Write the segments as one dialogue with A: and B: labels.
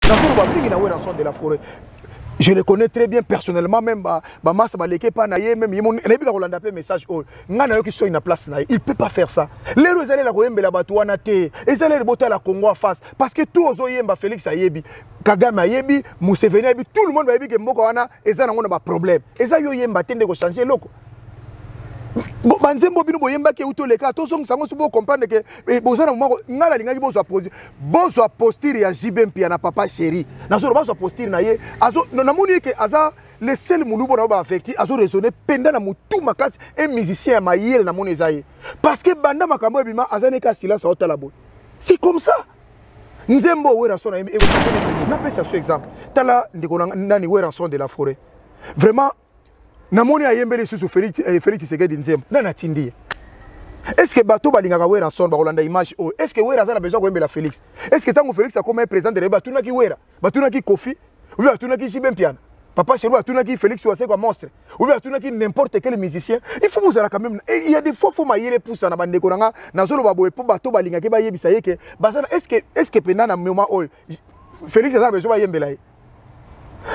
A: de la forêt. Je le connais très bien personnellement, même Massa Baleke Panaye, même il a un message. Il ne peut pas faire ça. Les Rosalés la Royembe la Batouana te, et ça les botter la Congo en face. Parce que tout Ozoyemba Félix Ayebi, Kagame Ayebi, Museveni Ayebi, tout le monde va dire que Mbokawana, et ça n'a pas de problème. Et ça Yoyemba tende de changer loco. Banzembo bino boyemba ke uto leka to song sango subo comprendre que bozana moko ngala linga bozo posture ya JBMP na papa chéri na so bozo posture na ye azo na moni ke aza le seul mulubo na ba affecté azo raisonner penda na mutu makasi un musicien ma yele na moni zaye parce que banda makambo bima azane ka silence au talabo c'est comme ça nzembo wera so na na pesa ce exemple tala ndiko nani wera son de la forêt vraiment namoni ayembele susu Félix Tshisekedi Nzembo nana tindi. Est-ce que bato balingaka wera son ba Rolanda image o est-ce que wera za besoin koyembela Félix est-ce que tango Félix a comme président de reba tunaki wera batunaki Kofi ou bien batunaki JBMP papa chez lui batunaki Félix Ouassé comme monstre ou bien batunaki n'importe quel musicien il faut vous quand même il y a des fois faut mailler poussa na bande konanga na zolo baboye po bato balingaka ba yebisa yeke bazana est-ce que pena na moment o Félix a besoin yembela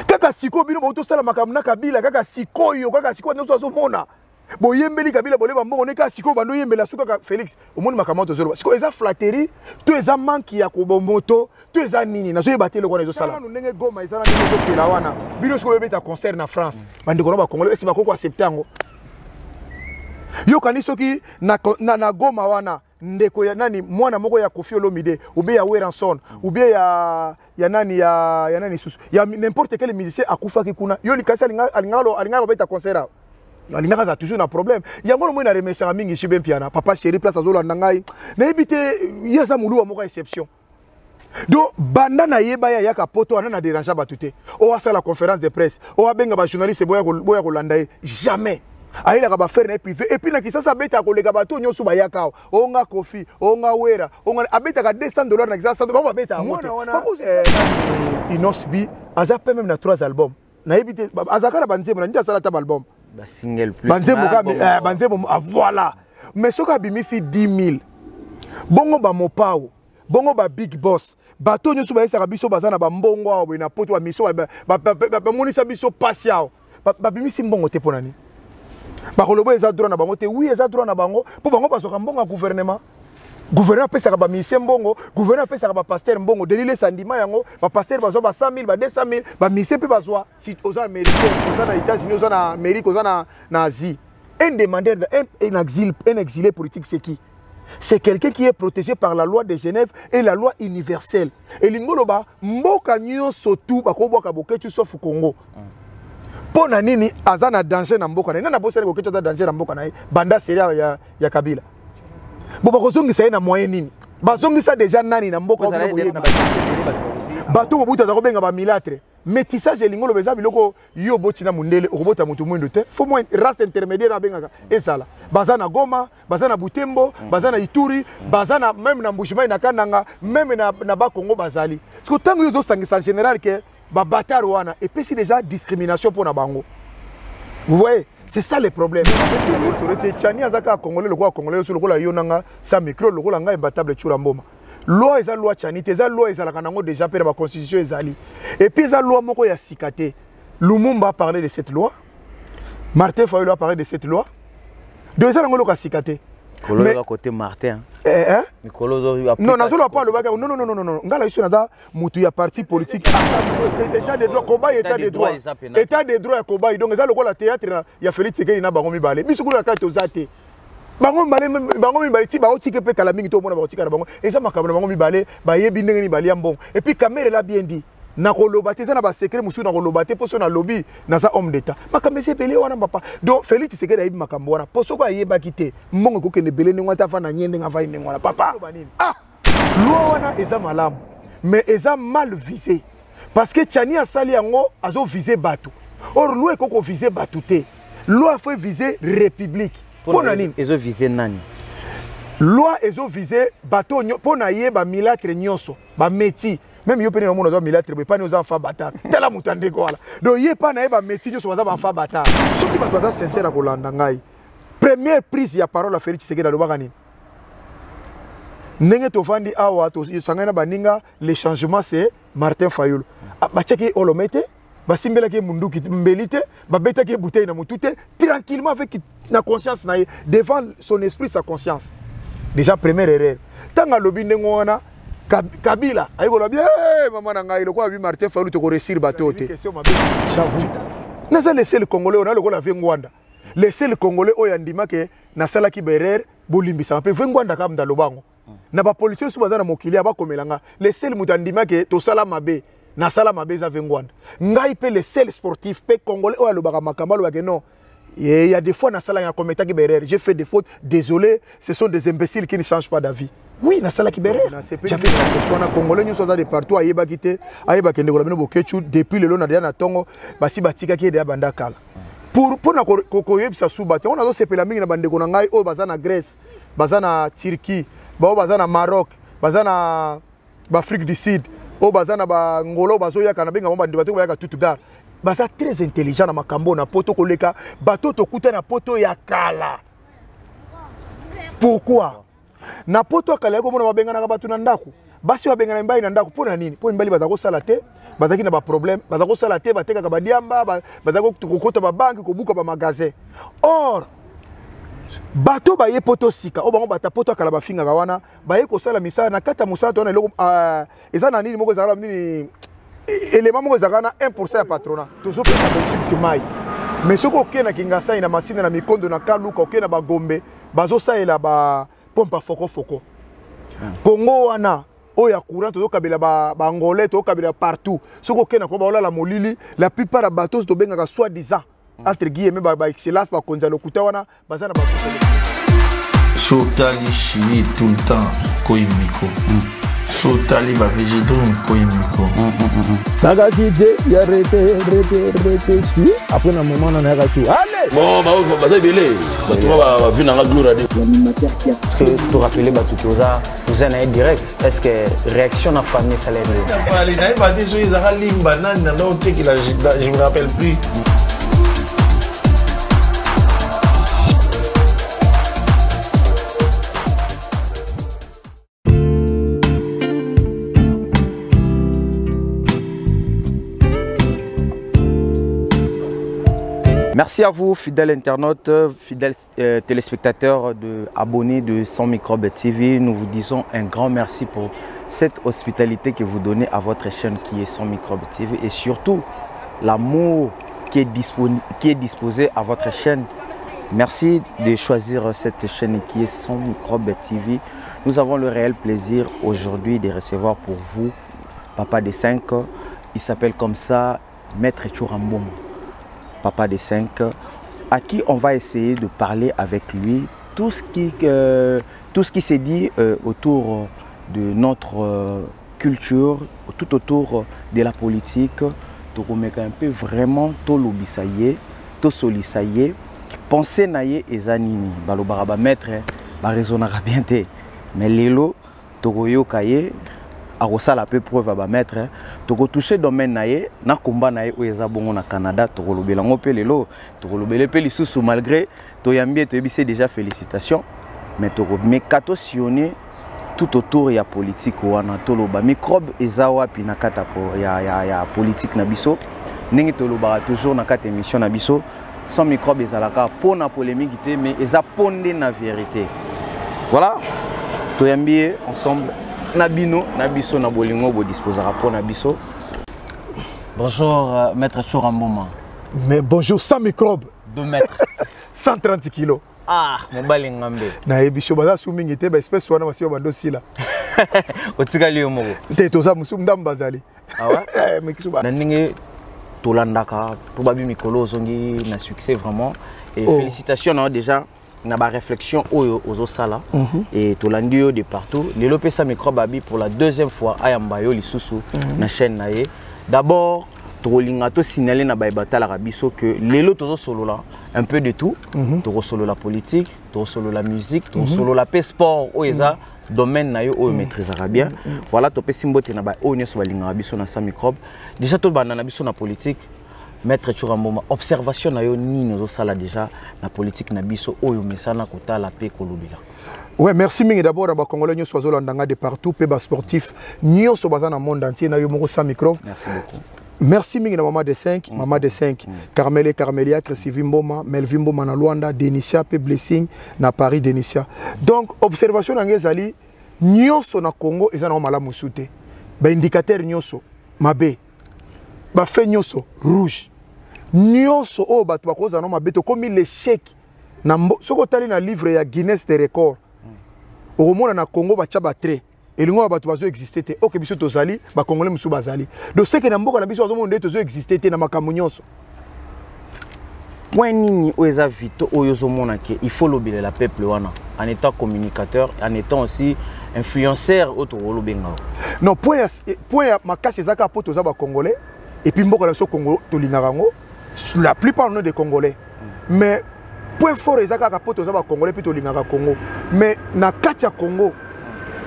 A: kaka siko bino boto sala makamna kabila kaka siko yo kaka siko nzo zo mona boyembeli kabila boleba mbongo ne kaka siko bando yembela suka ka Félix omoni makamto zolo siko eza flatterie to eza manki ya kobomoto to eza nini na zo yebatele ko na zo sala ndenge goma eza na zo pila wana bino siko bebeta concert na France bande ko na ba congolais esi bakoko accepter ngo yo kanisoki na goma wana ndeko ya nani mwana moko ya Koffi Olomide ou bien ya Weranson ou bien ya nani susu ya n'importe quel musicien akufa ki kuna yo likasi alinga beta concert alinga za toujours na problème yango mo na remercier mingi JBMP na papa chéri place azolanda ngai na ebite yesa mulu moko exception donc banda na yeba ya yaka poto ana na déranger batute o asa la conférence de presse o abenga ba journaliste boya kolanda jamais aïe la faire na privé et puis na kisasa beta kolega bato nyoso ba yakao onga Kofi onga wera onga abeta ka $200 na kisasa ba ba beta moto Inosbi aza même na 3 albums na ebite azaka na banzemo na ndia sala ta album
B: ba single plus
A: banzemo ka banzemo voilà mais soka bimisi 10 000 bongo ba mopao bongo ba big boss bato nyoso ba esaka biso bazana ba mbongo awo na poto ba miso ba monisa biso pasiao ba bimisi mbongo te ponani bakolobo eza droit na bango te oui eza droit na bango po bango basoka mbongo gouvernement pesa ba misien mbongo gouvernement pesa ba pasteur mbongo delile sandima yango ba pasteur bazo ba 100 000 ba 200 000 ba misien pe bazwa si oza Amérique oza na États-Unis oza na Amérique oza na Asie un demandeur un exilé politique c'est qui? C'est quelqu'un qui est protégé par la loi de Genève et la loi universelle et lingoloba mboka nyonso tu bakobwaka boketu sauf Congo. Pona nini azana danger na mboka na nana bosele ko keto danger na mboka na banda seria ya Kabila bo bakozongisa na moyen nini bazongisa déjà nani na mboka na boye na bato bobuta za kobenga ba milatre métissage lingolo beza biloko yo botina mundele okobota mutu mwendo te faut moins race intermédiaire abengaka ezala bazana Goma bazana Butembo bazana Ituri bazana même na Mbushimai na Kananga même na ba Congo bazali parce que tango yo do sangisa en général que babatar wana et puis c'est déjà discrimination pour na bango. Vous voyez, c'est ça le problème. Tchani azaka congolais le quoi congolais sur le quoi yonanga sa micro le quoi nga imbattable chura mboma. Loi eza loi tchani eza loi eza la kanango déjà per la constitution ezali. Et puis eza loi moko ya sikate. Lumumba a parlé de cette loi. Martin Fayulu a parlé de cette loi. De eza ngolo ka sikate.
B: Mais à côté Martin.
A: Non, pas le bagage. Non. Ngala ici nada mutu ya parti politique. État de droit, combat état de droit. État de droit combat. Donc ça le quoi la théâtre ya Félix Tshisekedi na bango mibale. Biso kula ka tozate. Bango mibale ti ba otike pe kala mingi to mona ba otika na bango. Et ça makabona bango mibale ba yebi ndenge ni bali ya mbon. Et puis caméra l'a bien dit. Na kolobate ça na ba secret musu na kolobate poso na lobby na za homme d'état makamese belé wana papa donc Félix Tshisekedi ayibi makambo wana poso ko ayeba kité mbongo ko kende belé ngwa ta fa na nyende nga fa ine ngwana papa loi wana eza malamu mais eza mal visé parce que Tchani asali yango azo viser bato or loi ko viser bato te loi faut viser république pona nini
B: ezo viser nani
A: loi ezo viser bato pona yeba milakre nyonso ba métier. Même yo pene na mona zo milatre be pani aux enfants bâtards tela mutande ko wala donc yé pa na eba métier so baza enfants bâtards soki bato baza sincère ko landa ngai première prise ya parole à Félix Tshisekedi alobaka nini ndenge to fandi awa to sangana baninga les changements c'est Martin Fayulu bachaki olomete basimbela ke munduki mbelite babeta ke bouteille na mutute tranquillement avec na conscience na devant son esprit sa conscience déjà première erreur tanga lobi ndengona Kabila ayiko bien maman na ngai lokwa bi Martin Fayulu to ko réussir bateau te j'avoue naza laisser le Congolais on a le la Ngwanda laisser le Congolais oyandima ke na sala ki berer bolimbisa pe Ngwanda kam da lobango na ba police su bazana mokili abakomelanga laisser le mutandima ke to sala mabe na sala mabe za Ngwanda ngai pe le seul sportif pe Congolais oya lobaka makambalo ba ke non. Il y a des fois, j'ai fait des fautes, désolé, ce sont des imbéciles qui ne changent pas d'avis. Oui, na sala kibere. J'avais des Congolais nous sommes de partout à Yebakite, à Yebakende depuis le long na tongo, basi batika qui est de bandakala. Pour na kokoyeb sa subate, on a aussi la mingi na bandeko na ngai o bazana Grèce, bazana Turquie, bazana Maroc, bazana Afrique du Sud, o bazana ba ngolo bazoya kana benga mbandi batoko yaka tout dar. Baza très intelligent na makambo na poto koleka bato to kuta na poto ya kala. Pourquoi? Na poto kala yako mona babenga na bato na ndako. Basi babenga na mbai na ndako pona nini? Po mbali bazako sala te, bazaki na ba problème, bazako sala te bateka ka badiamba, bazako kokota ba banki ko buka ba magasin. Or bato ba ye poto sika, o bango bata poto kala ba finga wana, ba ye ko sala misala na kata musala to na eloko eza na nini moko zala nini élément moko zakana 1% ya patronat toujours pour la mai mais ce ko kena kingasa ina masina na mikondo na kaluka okena ba gombe bazo saela ba pompa foko Congo wana oya courant to kabela ba angolais to kabela partout ce ko kena ko ba ola la molili la plupart ya bateaux to benga soi-disant entre guillemets ba excellence ba konza lokuta wana bazana ba
C: Sotali chili tout le temps koimiko. Sotali ba végétron koimiko.
D: Sagacité, il y a arrêté, après un moment on a raté. Allez.
E: Bon, bah c'est belé. Tu vas venir dans la gloire.
B: Est-ce que tu rappelles tout ça, vous en êtes direct. Est-ce que réaction à famille ça l'aide?
C: Il m'a dit sur les aralim banane dans l'autre qui je me rappelle plus.
B: Merci à vous, fidèles internautes, fidèles téléspectateurs, abonnés de Sans Microbe TV. Nous vous disons un grand merci pour cette hospitalité que vous donnez à votre chaîne qui est Sans Microbe TV et surtout l'amour qui est disposé à votre chaîne. Merci de choisir cette chaîne qui est Sans Microbe TV. Nous avons le réel plaisir aujourd'hui de recevoir pour vous Papa des 5. Il s'appelle comme ça Maître Chouramboum. Papa des 5, à qui on va essayer de parler avec lui tout ce qui s'est dit autour de notre culture, tout autour de la politique. Donc on met un peu vraiment tout l'obisaye, tout solisaye, penser naye et zanini. Balobaraba maître, barizonara bien te, mais l'élo, togoyo kaye. A la peu preuve à mettre to toucher domaine naé na combat naé o eza bongo na Canada to lobela ngope lelo to lobele pe lisusu malgré to yambi to ebissé déjà félicitations mais to mais kato sionné tout autour ya politique wana to loba microbe eza wapi na kata po ya politique na biso ningi to loba toujours na kata émission na biso sans microbe ezalaka pour na polémique mais eza pondé na vérité voilà to yambi ensemble Nabino, Nabiso, Nabolingo, vous disposez rapport Nabiso. Bonjour, Maître Chouramboum.
A: Mais bonjour, sans microbe.
B: 2 mètres.
A: 130 kilos.
B: Ah, mon balingambe.
A: Na ebisho baza soumingi te ba espèce wana masiba bandosi la.
B: Otika liyo moko.
A: Te toza musum ndambazali.
B: Ah ouais?
A: Mais kisuba.
B: Na ninge tolandaka, probabi mikolo zongi na succès vraiment et félicitations déjà. Na ba réflexion aux sala et tolandio de partout les lopesa microbe pour la 2e fois ayambayo lisusu na chaîne naé d'abord tolinga to signaler na baibata la rabiso que lelo tozo solo là un peu de tout to solo la politique to solo la musique to solo la sport oeza domaine na yo o maîtrise bien voilà to pe simbote na ba o nyoso balinga rabiso na sa microbe déjà to bana na biso na politique. Maître Chouramboum, observation na yo ni nous sala déjà la politique na biso oyo mesana kota la paix kolobela.
A: Ouais, merci mingi d'abord à Congolais nous sois landanga de partout pe sportif nous sommes dans le monde entier na yo moko sa micro.
B: Merci beaucoup.
A: Merci mingi na maman de 5, maman de 5. Carmele Carmelia, Cressivim Mboma, Melvin Mboma na Luanda, Denicia pe Blessing na Paris Denicia. Donc observation na ngezali nyonso na Congo eza na malamu sute. Ba indicateur nyonso mabe. Ba fait nyonso rouge. Nyonso o batu bakoza na mabe to comme l'échec na soko tali na livre ya Guinness des records. Au monde na Congo ba tcha batre. Et les gens qui existé, ok, biso tozali, ba Congolais musu bazali. Donc ce que na mboka na biso monde tozo existé na makamunyoso.
B: Point nini oza vito oyozo mona ke il faut lobeler la peuple wana en étant communicateur, en étant aussi influenceur auto lobenga.
A: Non, point makasi ezaka po toza ba Congolais et puis mboka na biso Congo tolingarango la plupart des Congolais. Mais point fort ezaka po toza ba Congolais puis tolingaka Congo. Mais na kati ya Congo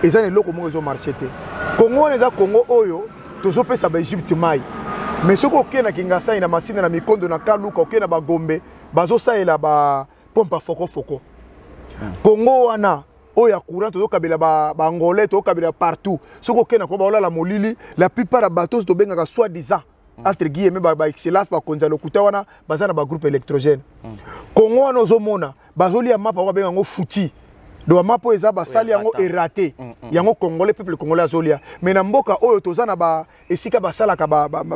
A: ils ont les locaux qui ont marché. Congo, les Congo, Oyo, tous les pays Égypte, Maï. Mais ce qu'on a na Kinshasa, na Masina, na Mikondo, na Kaluka, na Bagombe, bazosa et la ba pompe foko. Congo, wana, Oya courant, tous les kabila Angolais, tous les kabila partout. Ce qu'on a na Koba, la Molili, la plupart des bateaux sont benga soi-disant entre guillemets ba excellence ba konzalo kutawana bazana ba groupe électrogène. Congo, wana ozomona, bazoli ya mapa wa benga ngo futi. Do mapo eza basali yango erraté yango congolais peuple congolais azolia mais na mboka oyo tozana ba esika basala ka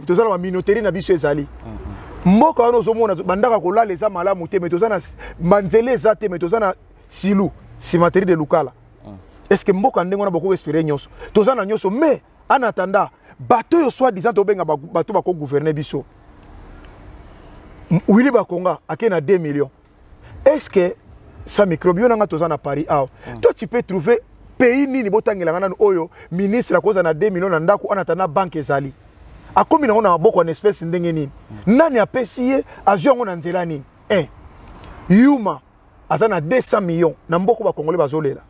A: tozana ba minoterie na biso ezali mboka wana ozomona bandaka kolala eza malamu te mais tozana manzele eza te mais tozana silu cimenterie de Lukala est-ce que mboka ndenge wana boko espérer nyonso tozana nyonso mais en attendant bato yo soit disant tobenga bato bako gouverner biso Willy Bakonga akena 2 millions est-ce que ça microbio nanga tozana à Paris ah toi tu peux trouver pays nini botangela ngana oyo ministre la cause na 2 millions na ndako anatana banque ezali akomi na ona boko en espèce ndenge nini nani apesiye azio ngo na nzela nini yuma azana 200 millions na mboko ba congolais bazolela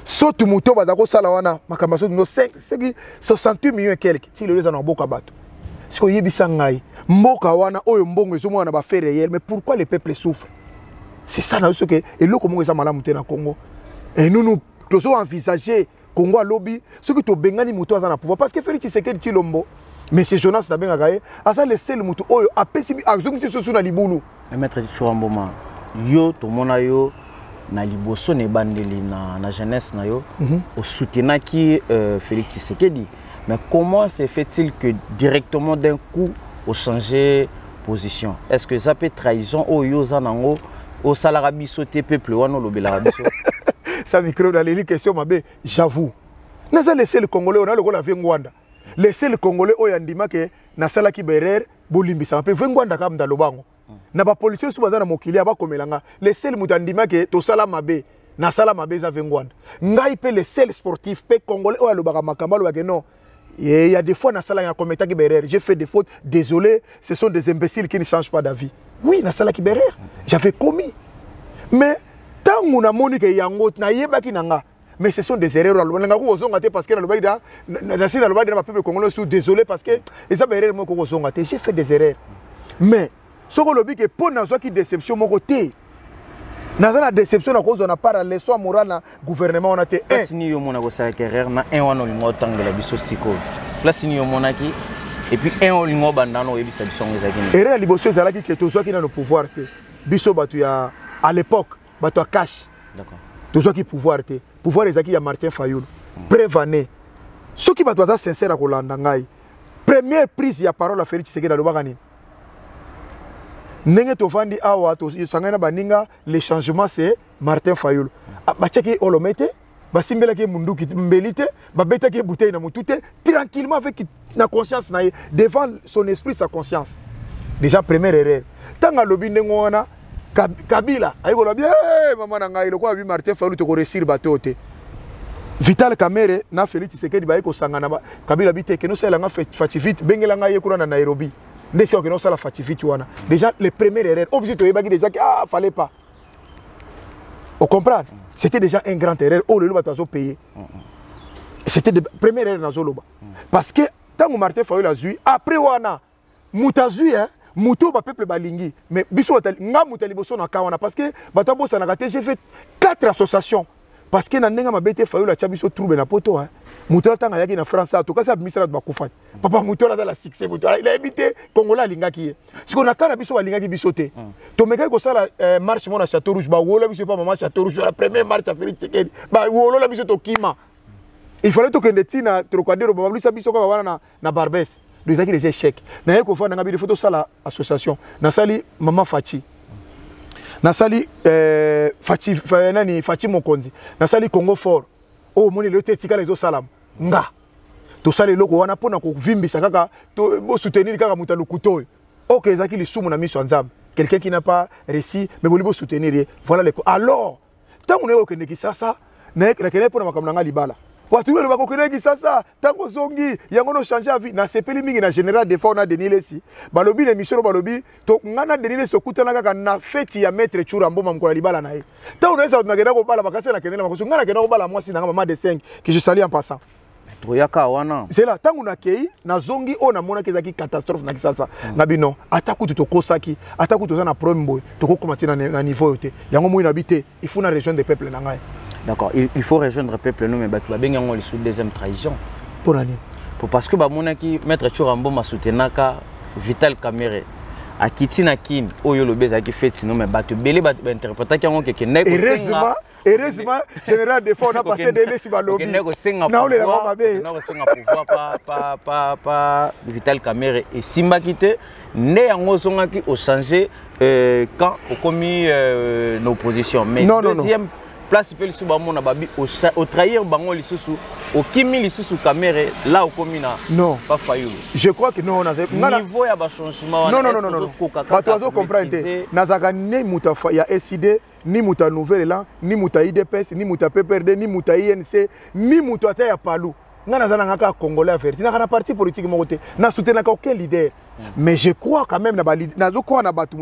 A: sotu muto bazako sala wana makamaso no 68 millions et quelques ti le na boko bato siko yebisa ngai mboka wana oyo mbongo ezomo na ba fait réel mais pourquoi le peuple souffre? C'est ça ce que et le comment ça malamu te na Congo et nous devons envisager Congo à lobby ce que to bengani muto azana pouvoir parce que Félix Tshisekedi Tshilombo mais c'est Jonas na benga gaé asa le seul muto oyo apesi azongi soso na libulu
B: maître Chouamboma yo to mona yo na liboso ne bandeli na jeunesse na yo au soutenaki Félix Tshisekedi mais comment se fait-il que directement d'un coup au changer position? Est-ce que ça peut trahison oyo zanango au salarabi sauté peuple wano lobela biso
A: ça micro dans les questions mabe j'avoue n'a pas laissé le congolais on a le gola vengwanda laisser le congolais oyandima ke na sala ki berer bolimbisa pe vengwanda kam ndalobango na ba police su bazana mokili aba komelanga laisser le mutandima ke to sala mabe na sala mabe za vengwanda ngai pe le seul sportif pe congolais oya lobaka makamba lobaka non il y a des fois na sala ya kometa ki berer j'ai fait des fautes désolé ce sont des imbéciles qui ne changent pas d'avis. Oui, na sala kiberer, j'avais commis. Mais tant qu'on a moni que yango na yeba ki nanga, mais ce sont des erreurs. Nanga ko ozonga te parce que na lobaida na sina lobaida na peuple congolais sous désolé parce que eza erreur mo ko ozonga te, j'ai fait des erreurs. Mais ce que lobi que pour na zo ki déception mo côté. Na za na déception na cause on a pas la leçon morale na gouvernement on a te
B: un ni yo mona ko sala erreur na un wana lingo tangela biso siko. Place ni yo mona ki et puis un olingo bandano et bisa biso ngezaki.
A: Erreur liboso ezalaki que tozo ki na le pouvoir te. Biso batu ya à l'époque batu cash.
B: D'accord.
A: Tozo ki pouvoir te. Pouvoir ezaki ya Martin Fayulu. Prévané. Ce qui batu sincère à kolanda ngai. Première prise ya parole à Félix Tshisekedi alobaka nini. Nenge tovandi awa to sangana baninga les changements c'est Martin Fayulu. Bachaki olomete basimbela ke munduki mbelite babeta ke bouteille na mutute tranquillement avec na conscience na devant son esprit sa conscience. Déjà première erreur. Tanga lobi ndengo wana Kabila ayiko lobi mama na ngai lokwa bi Martin Fayulu to ko réussir batote. Vital Kamerhe na Félix Tshisekedi ba ko sangana ba Kabila biteke no sala nga fativite bengela ngai ko na Nairobi. Ndesi ko no sala fativite wana. Déjà les premières erreurs obligé to yebaki déjà que fallait pas. On comprend. C'était déjà un grand erreur. Oh, le loba tazo payé. C'était la première erreur dans Zoloba. Parce que tant que Martin Fayulu a zui, après wana, mutazui hein, muto ba peuple balingi. Mais biso nga mutali boso na kawana parce que bato bosa na gâté, j'ai fait 4 associations. parce que na ndenge mabete Fayulu atia biso trouble na poto hein mutola tanga yaki na France to kasi abimisa ba kufa papa mutola za la succès mutola il a habité Congolais alingaki ye siko na kana biso balingaki biso te to meka ko sala marche mona Château Rouge ba wolo biso pas maman Château Rouge la première marche à Félix Tshisekedi ba wolo la biso to kima il fallait to kende tina trocadero ba biso biso ko wana na Barbès deux aki les échecs na yeko fa na bi de photo sala association na sali maman Fachi nasali Fachi Mokonzi nasali Congo Fort o moni le tetika les salam nga to sali loko wana pona ko vimbisa kaka to bo soutenir kaka muta lukuto OK ezaki lisumu na miso nzambe quelqu'un qui n'a pas réussi mais bolibo soutenir voilà les alors tant on est au Kenya sasa na kele pona makamna nga libala watu wale bako Kenya sasa tango zongi yango no changer avis na sepeli mingi na général de fauna de Nilesi balobi les missions balobi to ngana de Nilesi okutana kaka na feti ya maître Chura Mboma mkola libala na ye tant on est ça na kenda ko bala bakase na kenda makoso ngana kenda ko bala mwasi na maman de 5 que je salue en passant
B: toyaka wana
A: c'est là tango na kei na zongi o na mona kezaki catastrophe na kisasa na bino atakutu to kosaki atakutu za na problème boy to ko komatina na niveau yote yango moyi na bité il faut na région des peuples na ngai.
B: D'accord, il faut rejoindre le peuple, mais tu vas bien le sous deuxième trahison.
A: Pour l'année.
B: Parce que mon maître Churambo m'a soutenu Vital Kamere. A Kitina Kin, Oyo le Béza qui fait sinon, mais tu belé interpréter qui n'est
A: pas. Heureusement, général des fois, on a passé des laisses sur le lobby. Pas
B: Vital Kamere et Simba Kité, né en Ozonga qui ont changé quand on commis nos positions. Mais deuxième. Place peut sous bamon na babi au trahir bango lisusu au kimi lisusu Kamere là au komina
A: non
B: pas Fayulu
A: je crois que non on a
B: niveau ya ba changement
A: non pas toi comprendre nazaka ni muta ya SID ni muta nouvelle là ni muta IDPS ni muta PPRD ni muta INC ni muta ta ya Palu ngana zana ngaka Congolais averti na kana parti politique mo côté na soutenir aucun leader. Mais je crois quand même dans quoi on a battu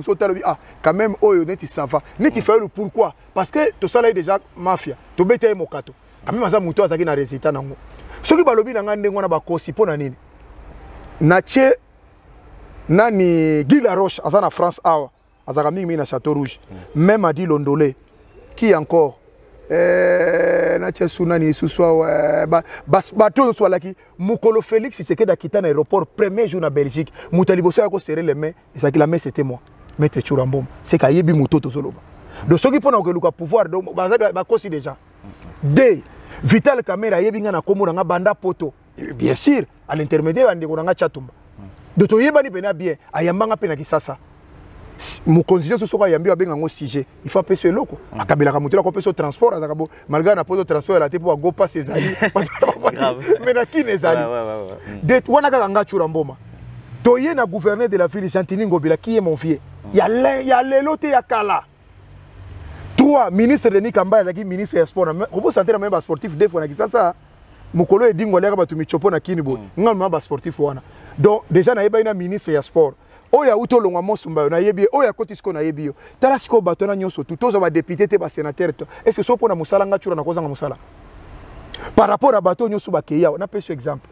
A: ah quand même oyo neti ça va neti Fayulu pourquoi parce que tout ça là déjà mafia to bete mokato quand même ça muto azaki na résultat nango soki balobi na ngande ngona ba kosi pona nini na che nani Guy Laroche azana France awa azaka mingi na Château Rouge même a dit Londolé qui encore na che sunani suswa bato so laki mukolo Félix c'est que dakita na aéroport premier jour na Belgique mutaliboso ya ko serrer les mains et ça qui la main c'était moi maître Churambom c'est ka yebi mutoto soloba donc ceux qui pona ko luka pouvoir donc ba kosi déjà D Vital Kamere yebi ngana komo na banda poto bien sûr à l'intermédiaire ande ko nga chatumba donc to yeba ni pena bien ayambanga pena kisasa mon condition ce sera yambi abenga ngo sujet il faut appeler loko akabela ka mutela ko peso transport azakabo malgré na poto transport la te pour go pas ses amis mais na qui les amis de wana ka nga Churamboma to ye na gouverneur de la ville Gentini Ngobila qui est mon vieux il y a lelote ya kala 3 ministre de Nikamba azaki ministre des sports ko bo santé na même sportif des fois na kisasa mukolo edingo leka batu michopo na kinibo ngama ba sportif wana donc déjà na yeba ina ministre ya sport oya utolongwa mosumba na yebi oya kotisko na yebi yo tala siko bato na nyoso tutozo ba député te ba sénateur est-ce que so pona musala nga chura na kozanga musala par rapport à bato nyoso ba keya na peso exemple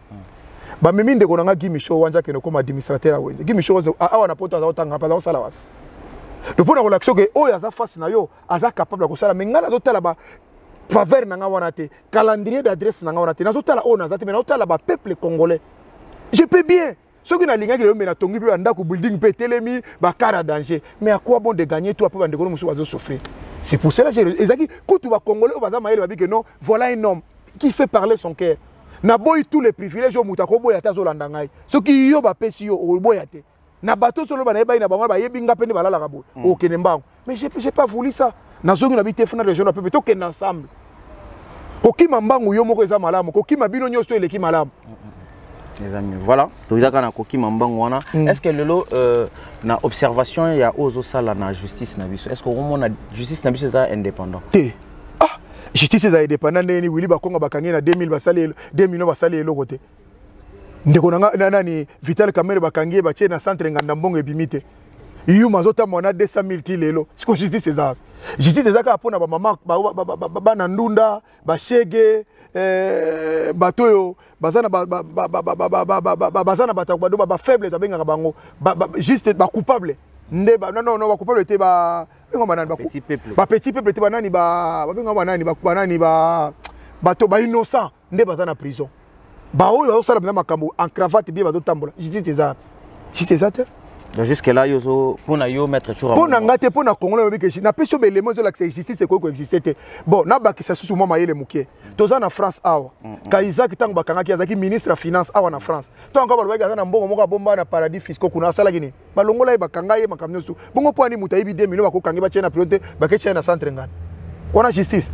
A: ba mimi ndeko na nga Guy Michaud wanja keno comme administrateur awenze Guy Michaud awa na poto azotanga pa sala wa do pona relaxo ke oya za face na yo aza capable ko sala mengala zotala ba faveur na nga wana te calendrier d'adresse na nga wana te na zotala ona zati mais na zotala ba peuple congolais je peux bien. Ceux qui n'ont pas de tongi pe andako building pe telemi ba kara danger mais à quoi bon de gagner toi pour ndeko musu bazo souffrir c'est pour cela que ezaki kutu ba congolais baza maele ba que non voilà un homme qui fait parler son cœur na boy tous les privilèges au mutako boya ta zolanda ngai ceux qui yo ba pesi yo o boya te na bato solo ba na ba ina bango ba yebinga pe ni balala ka bo o kenembango mais j'ai pas voulu ça na zongi na bité funa région na pe to ken ensemble kokima mbangu yo moko eza malamu kokima bino nyoso eleki malamu.
B: Les amis, voilà. Est-ce que le na observation il y a aux sala na justice na biso? Est-ce que vraiment la justice na biso est indépendant?
A: Ah, justice est indépendante ni Willy Bakonga bakangi na 2000 basale 2000 basale le côté. Ndeko na nani Vital Kamere bakangi ba na centre nganda mbongo ebimite. Iyo mazota mona 200 000 tilelo. Siko justice eza. Justice eza ka pona ba mama ba na ndunda, ba shege batoyo bazana bazana batakubado ba faible tabenga bango juste ba coupable ndeba non ba coupable était ba
B: petit peuple
A: ba petit peuple était banani ba banani ba bato ba innocent ndeba za na prison ba oyo ba sala makambo en cravate bien ba do tambola justice ça
B: jusque là yozo pona yo mettre toujours
A: pona ngate pona congolais bi que na peso be élément de la justice c'est quoi existait bon na ba ki ça sous moi mayele mukie toza na France awa ka Isaac tango bakanga ki azaki ministre de finance awa na France to encore ba ba na mbongo moko bomba na paradis fiscaux kuna sala gini balongola e bakanga ye makamyo su bongo po ani muta ibi 2 millions bakokangi ba chena pilote ba ke chena centre ngana on a justice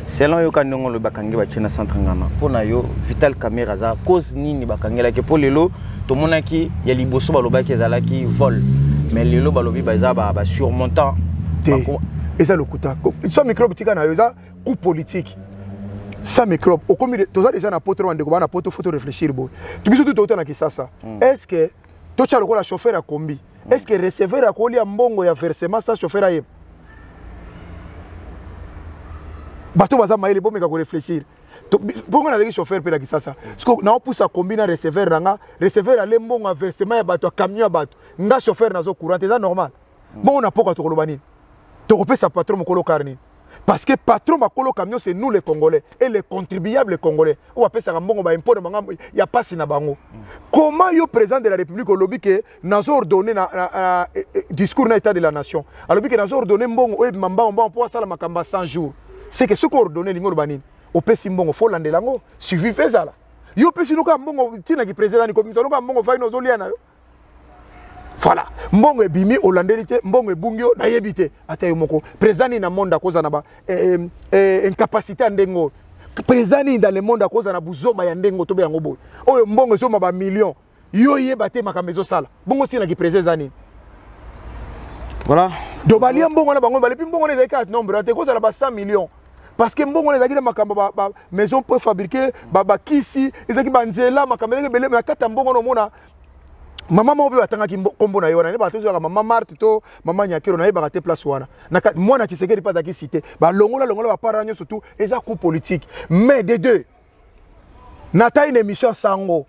B: selon yo kanongo le bakangi ba chena centre ngana pona yo Vital Kamerhe za cause nini bakangela ke po lelo to monaki ya liboso balobaki ezalaki vol mais lelo balobi baza ba surmontant
A: et ça le coûta ça microbe tika na yo ça coup politique ça microbe au comme toza déjà na poto wande ko bana poto photo réfléchir bo tu biso tout na kisasa est-ce que to cha lokola chauffeur a combi est-ce que receveur a koli ya mbongo ya versement ça chauffeur a ye bato baza maile bo meka ko réfléchir bongo na chauffeur pe la kisasa parce que na pousse a combiner receveur ranga receveur ale mbongo versement ya bato camion ya bato nga chauffeur nazo courant c'est normal bon on a poka to kolobani to kopesa patron mokolo karni parce que patron makolo camion c'est nous les Congolais et les contribuables congolais on va pesa mbongo ba impôt na ya passe na bango comment yo président de la République au lobby que nazo ordonné na discours na état de la nation a lobby que nazo ordonné mbongo e mamba on pour sala makamba 100 jours c'est que ce qu'on ordonné lingo banini au pesi mbongo faut landelango suivi fezala yo pesi nuka mbongo tina ki président ni commission nuka mbongo fa ino zolia na yo voilà mbongo ebimi olandelité mbongo ebungio na yebité ata yo moko président ni na monde à cause na ba incapacité ndengo président ni dans le monde à cause na buzoba ya ndengo to be yango boy oyo mbongo so ma ba millions yo yebate makamezo sala mbongo tina ki président ni
B: voilà
A: do balia mbongo na bango balepi mbongo na ezaka nombre ate cause na ba 100 millions parce que mbongo les akina makamba ba maison pour fabriquer ba kisi ezaki banzela makamba ezaki belé na kata mbongo no mona mama mo be batangaki kombo na yona ne ba tozo ka mama Marthe to mama Nyakero na yeba te place wana na mwana Tshisekedi pasaki cité ba longola ba paranyo surtout eza coup politique mais des deux nata une émission sango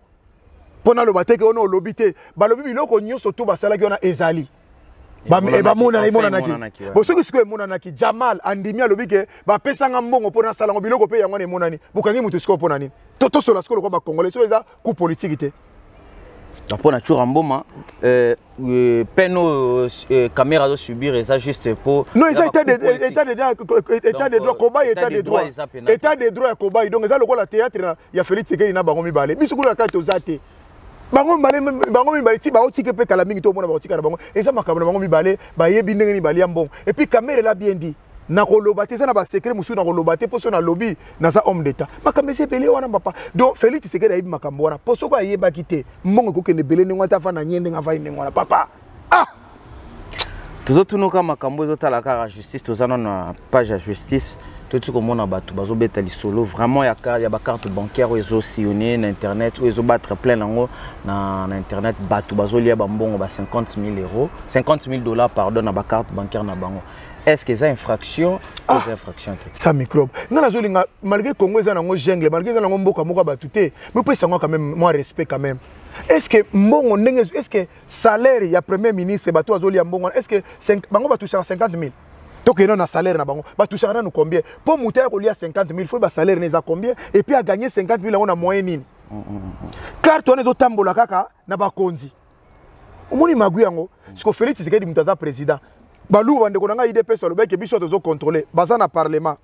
A: pona lo bateke ono lobité ba lobi biloko nyoso to basala ki ona ezali ba mona na mona naki bo soki siko mona naki Jamal andimia lobike ba pesanga mbongo pona sala ngo biloko pe yango ne mona ni bukangi mutu siko pona ni toto sola siko ko ba congolais so eza coup politique té
B: pona toujours mboma peno caméra de subir et ça juste pour
A: non ça état de droit combat état de droit combat donc ça lokola théâtre ya Félix Tshisekedi na bango mibale biso ko la carte ozate bango mibale ti ba otike pe kala mingi to mona ba otika na bango eza makambo na bango mibale ba yebi ndenge ni bali ya mbongo et puis caméra la bien dit na koloba te na ba secret musu na koloba te poso na lobby na za homme d'état makambo se belé wana papa donc Félix Tshisekedi ayibi makambo wana poso ko ayeba kite mbongo ko kende belé ngwa ta fa na nyende nga va ine ngwana papa ah
B: tozotunuka makambo ezotala kaka justice tozana na page ya justice tout comme on a battu bazo beta li solo vraiment ya ba carte bancaire ezo sillonner na internet ou ezo battre plein nango na internet battu bazo lia ba mbongo ba 50 000 euros 50 000 dollars pardon na ba carte bancaire na bango est-ce que c'est infraction ou c'est infraction
A: ça microbe ngana zolinga malgré Congo eza nango jungle malgré eza nango mboka moko batute mais peut ça quand même moi respect quand même est-ce que mbongo ndenge est-ce que salaire ya premier ministre bato azolia mbongo est-ce que bango batouche 50 000 donc il y a un salaire na bango ba toucher na combien pour monter ko lia 50 000 faut ba salaire neza combien et puis à gagner 50 000 on a moyen nini carte on ezo tambola kaka na ba konzi omoni magu yango siko Félix Tshisekedi mutaza président balu bande ko nga IDPS lo beke biso tozo contrôler baza na parlement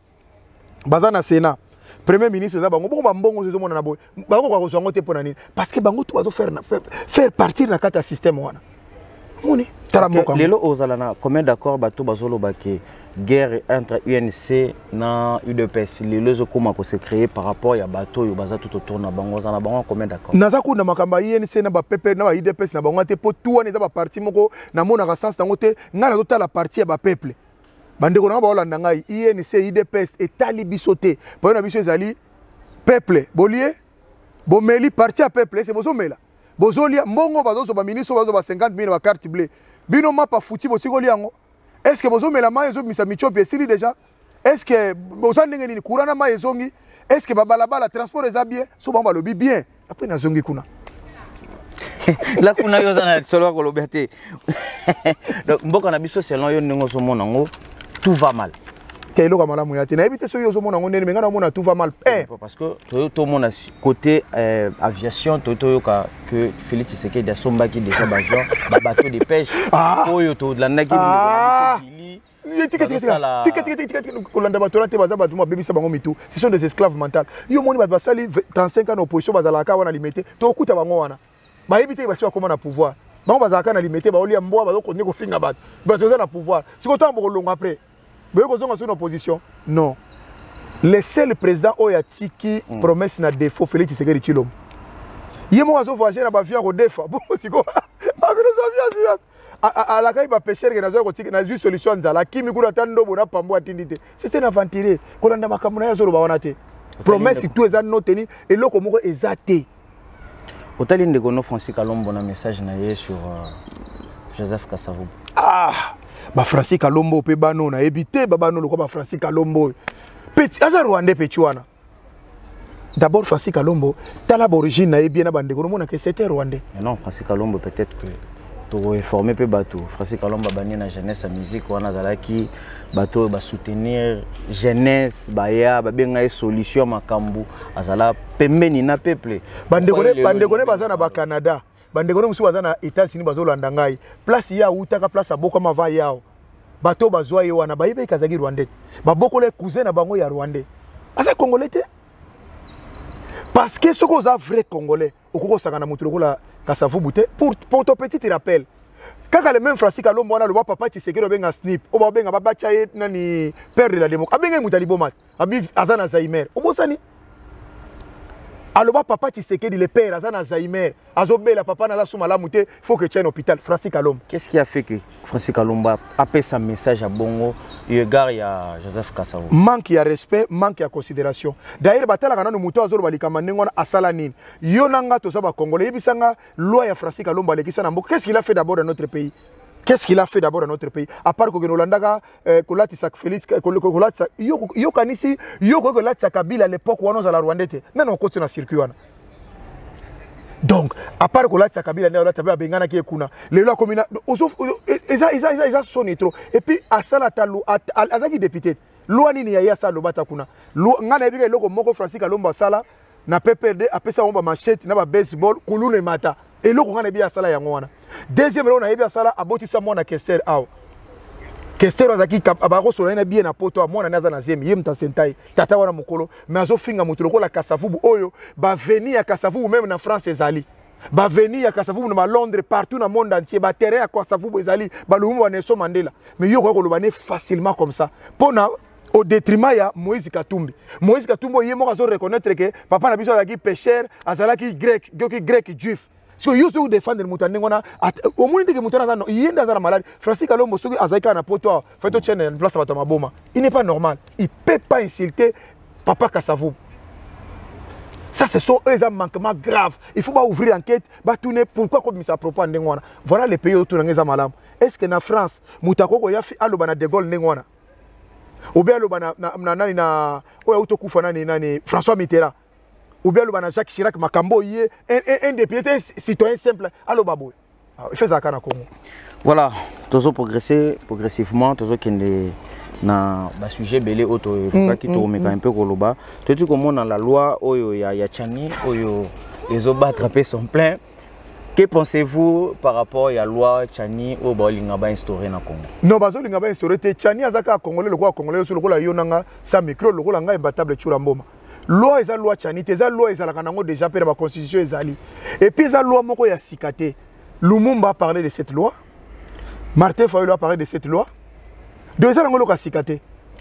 A: baza na sénat premier ministre za bango ba mbongo zezo mona na boy ba ko ko zongo te pona nini parce que bango to bazo faire partir na kata système wana moni
B: lelo ozalana combien d'accord bato bazolo bake guerre entre UNC na UDPS lelo zo koma ko se créer par rapport ya bato yo baza tout autour na bango za na bango combien d'accord
A: naza ku na makamba UNC na ba PP na ba UDPS na bango te po tout wana za ba parti moko na mona ka sens tango te ngana tota la partie ya ba peuple bandeko na ba olanda ngai UNC UDPS etali bisote po na biso ezali peuple bolie bomeli parti ya peuple c'est bozomela bozolia mbongo bazoso ba ministre bazo ba 50 000 ba carte bleue bino mapa futi botikoli yango est-ce que bozomela ma ezo misa michopi esili déjà est-ce que bozandenge ni courant na ma ezongi est-ce que babalabala transport eza bien so bamba lobi bien après na zongi kuna
B: Là qu'on a eu dans solo Coloberté. Donc beaucoup na biso selon yo ndingo so monango tout va mal.
A: Kailo kamala muyate na ebite so yo so monango ndene menga na mona tout va mal.
B: Parce que tout mon côté aviation to que Félix Tshisekedi a sombaki déjà bateau de pêche oyo to la naki ce sont des esclaves mentaux. Yo moni ba basali 35 ans d'opposition bazalaka wana limité to okuta bango wana. Ba ebite ba siwa comment na pouvoir. Bango bazalaka na limité ba olia mboa bazo konye ko finga bat. Ba toza na pouvoir. Siko tambo ko longa après. Ba ko zonga sur opposition. Non. Le seul président oya tiki promesse na défaut Félix Tshisekedi Tshilombo. Yemo azo voyager na ba via ko defa. Bon siko. À la caille, pêcheur qui n'a pas solution. La kimi kura tando bona pambo atindite. C'était un aventurier. Kolanda makamuna ya zoro bawanate. Promesse tout est noteni et loko moko ezate. Otaline de Gono Francis Kalombo na message na ye sur Joseph Kasavubu.
A: Ba Francis Kalombo pe bano na ebité babano loko ba Francis Kalombo. Petit aza Rwandais petit wana. D'abord Francis Kalombo, tala origine na ebien na bande ko mona que c'était Rwandais.
B: Non, Francis Kalombo peut-être que to informer pe bateau Francis Kalomba bani na jeunesse à musique wana zalaki bateau ba soutenir jeunesse baya ba benga solution makambu azala pembeni na peuple
A: bande kone bazana ba Canada bande kone musu bazana États-Unis bazolanda ngai place ya utaka place aboko mava yao bateau bazwa ye wana bayibe kazaki Rwandais ba boko le cousin na bango ya Rwandais asa congolais te parce que ce qu'on a vrai congolais okoko sakana mutu lokola Kasavubu te pour ton petit rappel quand le même Francis Kalombo wana le papa Tshisekedi benga snip o ba benga baba chaye nani père de la démocratie abenga mutali bomat abi azana Alzheimer obosani aloba papa Tshisekedi le père azana Alzheimer azobela papa na suma la muté faut que tu aies un hôpital Francis Kalombo.
B: Qu'est-ce qui a fait que Francis Kalombo appelle sa message à Bongo égard ya Joseph Kasavubu?
A: Manque de respect, manque de considération. D'ailleurs batala kana no muto azolo balikama ndengona asala nini yo nanga to saba congolais bisanga loi ya Francis Kalombo alekisa na mboka. Qu'est-ce qu'il a fait d'abord dans notre pays? Qu'est-ce qu'il a fait d'abord dans notre pays? À part que Hollanda kolati sak Félix kolati yo kanisi yo kolati sak Kabila à l'époque où on a la Rwandais mais on continue à circuler wana. Donc à part kolati sak Kabila na olati ba bengana ki ekuna le loi commune ils sonné trop et puis asala talo azaki député loi nini ya yasa lobata kuna ngana ebika loko moko Francis Kalombo sala na PPRD apesa omba machette na ba baseball kulune mata et loko ngana ebia sala yango wana. Deuxième on a ebia sala abotisa mwana Kester aw Kester azaki abako sona na bien na poto mwana naza na zemi yemta sentai tata wana mukolo mais azofinga mutu lokola Kasavubu oyo ba venir ya Kasavubu même na France ezali ba venir ya Kasavubu na Londres partout dans le monde entier ba terrain ya Kasavubu ezali ba lumu wa Nelson Mandela mais yo ko lobane facilement comme ça pona au détriment ya Moïse Katumbi. Moïse Katumbi yemo azo reconnaître que papa na biso azaki pêcheur azalaki grec juif. So you to defend le mutane ngona au moins que mutana zano yenda za malade Francis Kalombo soki azaka na poto feto chene place bato maboma. Il n'est pas normal. Il peut pas insulter papa Kasavubu. Ça ce sont eux un manquement grave. Il faut pas ouvrir enquête, ba tourner pourquoi comme ça propos ndengona. Voilà les pays autour ngeza malam. Est-ce que na France mutako ko yafi aloba na de Gaulle ndengona? Ou bien aloba na nani na oya utokufa nani François Mitterrand. Ou bien le Jacques Chirac Makambo yé un député citoyen simple allo baboy il fait ça kana Congo.
B: Voilà toujours progressivement toujours qui na ba sujet belé auto il faut pas qu'il te meka un peu koloba tu dis comment dans la loi oyo ya Tchani oyo les oba attraper son plein. Que pensez-vous par rapport à la loi Tchani au Bolinga ba instauré na Congo?
A: Non bazolinga ba instauré te Tchani azaka congolais le quoi congolais sur le ko la yonanga sa micro le ko la nga imbattable chura mboma. Loi eza loi Tchani te eza loi ezalaka nango déjà pe na constitution ezali et puis eza loi moko ya sikate. Lumumba a parlé de cette loi, Martin Fayulu a parlé de cette loi. Deux ans ngolo ka sikate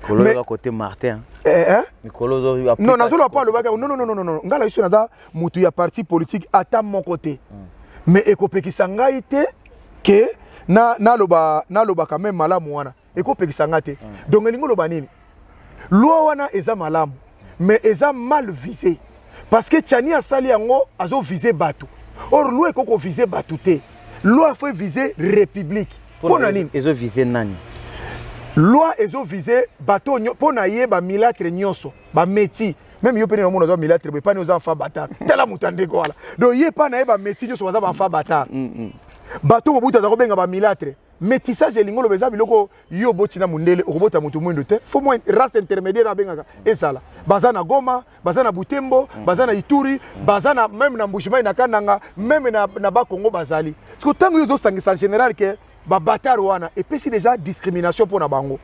B: mais à côté Martin
A: non nazolo pas le bagage non ngala iso naza mutu ya parti politique ata mon côté mais ekopekisa ngai te que na loba quand même malamu wana ekopekisa ngate donc ningo loba nini loi wana eza malamu mais eza mal visé parce que Tchani a sali yango azo visé bateau or loi koko visé bateau te loi faut viser république pour nani
B: ezo visé nani
A: loi ezo visé bateau pour na ye ba milakre nyonso ba meti même yo pene na mona zo milatre be pas nous enfants bâtard tela mutande ko wala donc yé pas na ba métier yo so ba enfants bâtard bato mobuta za ko benga ba milatre métissage elingolo beza biloko yo botina mundele okobota mutu mwendo te faut moins race intermédiaire abengaka esala bazana Goma bazana Butembo bazana Ituri bazana même na Mbushimai na Kananga même na ba Congo bazali parce que tango yo do sangisa en général que ba bâtard wana et puis c'est déjà discrimination pour na bango.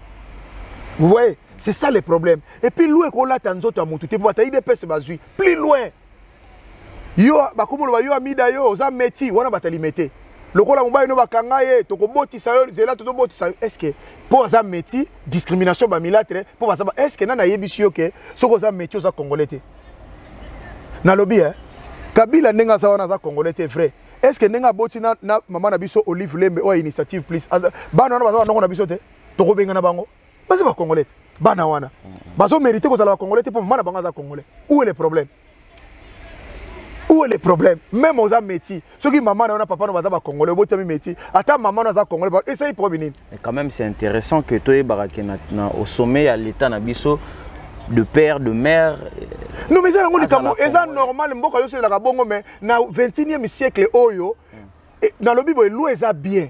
A: Vous voyez, c'est ça le problème. Et puis loin ko la tanzo ta mutu te bata ide pese bazui plus loin yo ba komolo ba yo amida yo za meti wana batali mete lokola mobile no bakanga ye to ko botisa yo zela to botisa est-ce que pour za meti discrimination ba milatre pour ba est-ce que nana yebisi yo ke soko za meti za congolais te na lobby Kabila nenga za wana za congolais te vrai est-ce que nenga botina na mama na biso Olive Lembe o initiative please bana wana baza na biso te to ko benga na bango basi ba congolais bana wana bazo mériter ko za ba congolais te pour mama na banga za congolais où est le problème? Où est le problème? Même aux métiers. Ceux qui maman n'a papa n'a pas congolais, beau terme métier. Attends maman n'a pas congolais, essaye pour venir.
B: Et quand même c'est intéressant que toi et Barakena au sommet à l'état nabiso de père de mère.
A: Non mais ça c'est normal, mboka yo c'est la bongo mais na 21e siècle oyo dans le Bible l'eau est bien.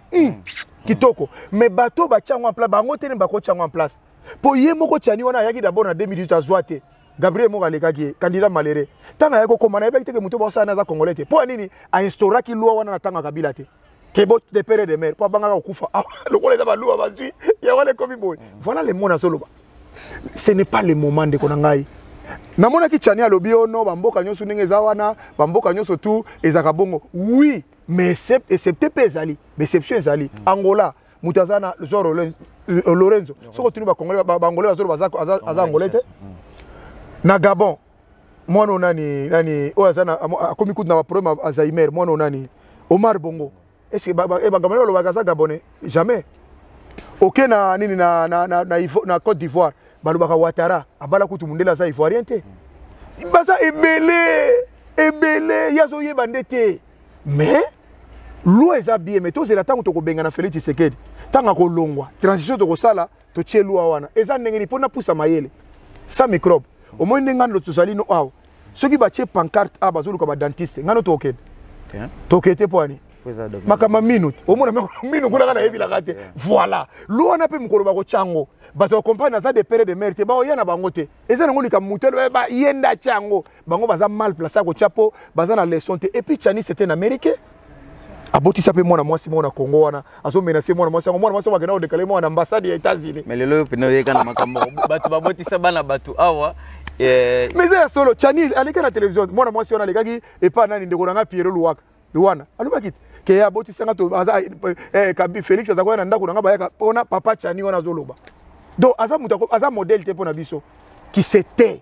A: Kitoko. Mais bateau ba tchango en place, bango tene ba ko tchango en place. Pour yemo ko tchani wana yaki d'abord na 2018 azwate. Gabriel Mogaleka qui candidat malheureux. Tant à ko mana ebeki te ke muto ba sana za congolais te. Pour nini a instaura ki loi wana na tanga Kabila te. Ke bot de père de mère. Pour banga ko kufa. Le ko les ba loi ba zui. Ya wale komi boy. Voilà les mots na solo ba. Ce n'est pas le moment de konangai. Na mona ki tchani alobi ono ba mboka nyoso ndenge za wana, ba mboka nyoso tu ezaka bongo. Oui, mais excepté pezali, exception ezali. Angola, mutazana Zoro Lorenzo. Soko tuni ba congolais ba angolais Zoro baza angolais te. Na Gabon mwana nani oyazana akomi kutu na problème Alzheimer mwana nani Omar Bongo est-ce que Gabonais lo bagaza Gabonais jamais OK na nini na Côte d'Ivoire balobaka Ouattara abala kutu mundela za ivoirien te baza ebele yazo yeba ndete mais loi eza bien mais to zela tango to ko benga na Félix Tshisekedi tanga ko longwa transition to ko sala to tie loi wana eza ndenge pona pusa mayele sa microbe au moins ngano tozali no aw soki batie pancarte a bazulu ka ba dentiste ngano to okende tokete poani makama minute au moins minute kuna na yebila kate voilà lo na pe mukolo ba ko chango bato compagnie za de père de mère te ba oyana bango te eza ngoli ka mutelo ba yenda chango bango baza mal placé ko chapeau baza na leçon te et puis Chani c'était un américain aboti sape mwana mwasi mwana Congo wana azo menacer mwana mwasi wa kana odekale mwana ambassade ya États-Unis
B: mais lelo pena yeka na makambo batu baboti sabana batu awa
A: mais ça solo Chani aleka na télévision mwana mwasi wana lekaki et pas nani ndeko nanga Pierre Luwana alobaki ke ya boti sanga to kabi Félix azako na ndako nanga bayaka pona papa Chani wana zoloba donc aza modèle te pona biso qui c'était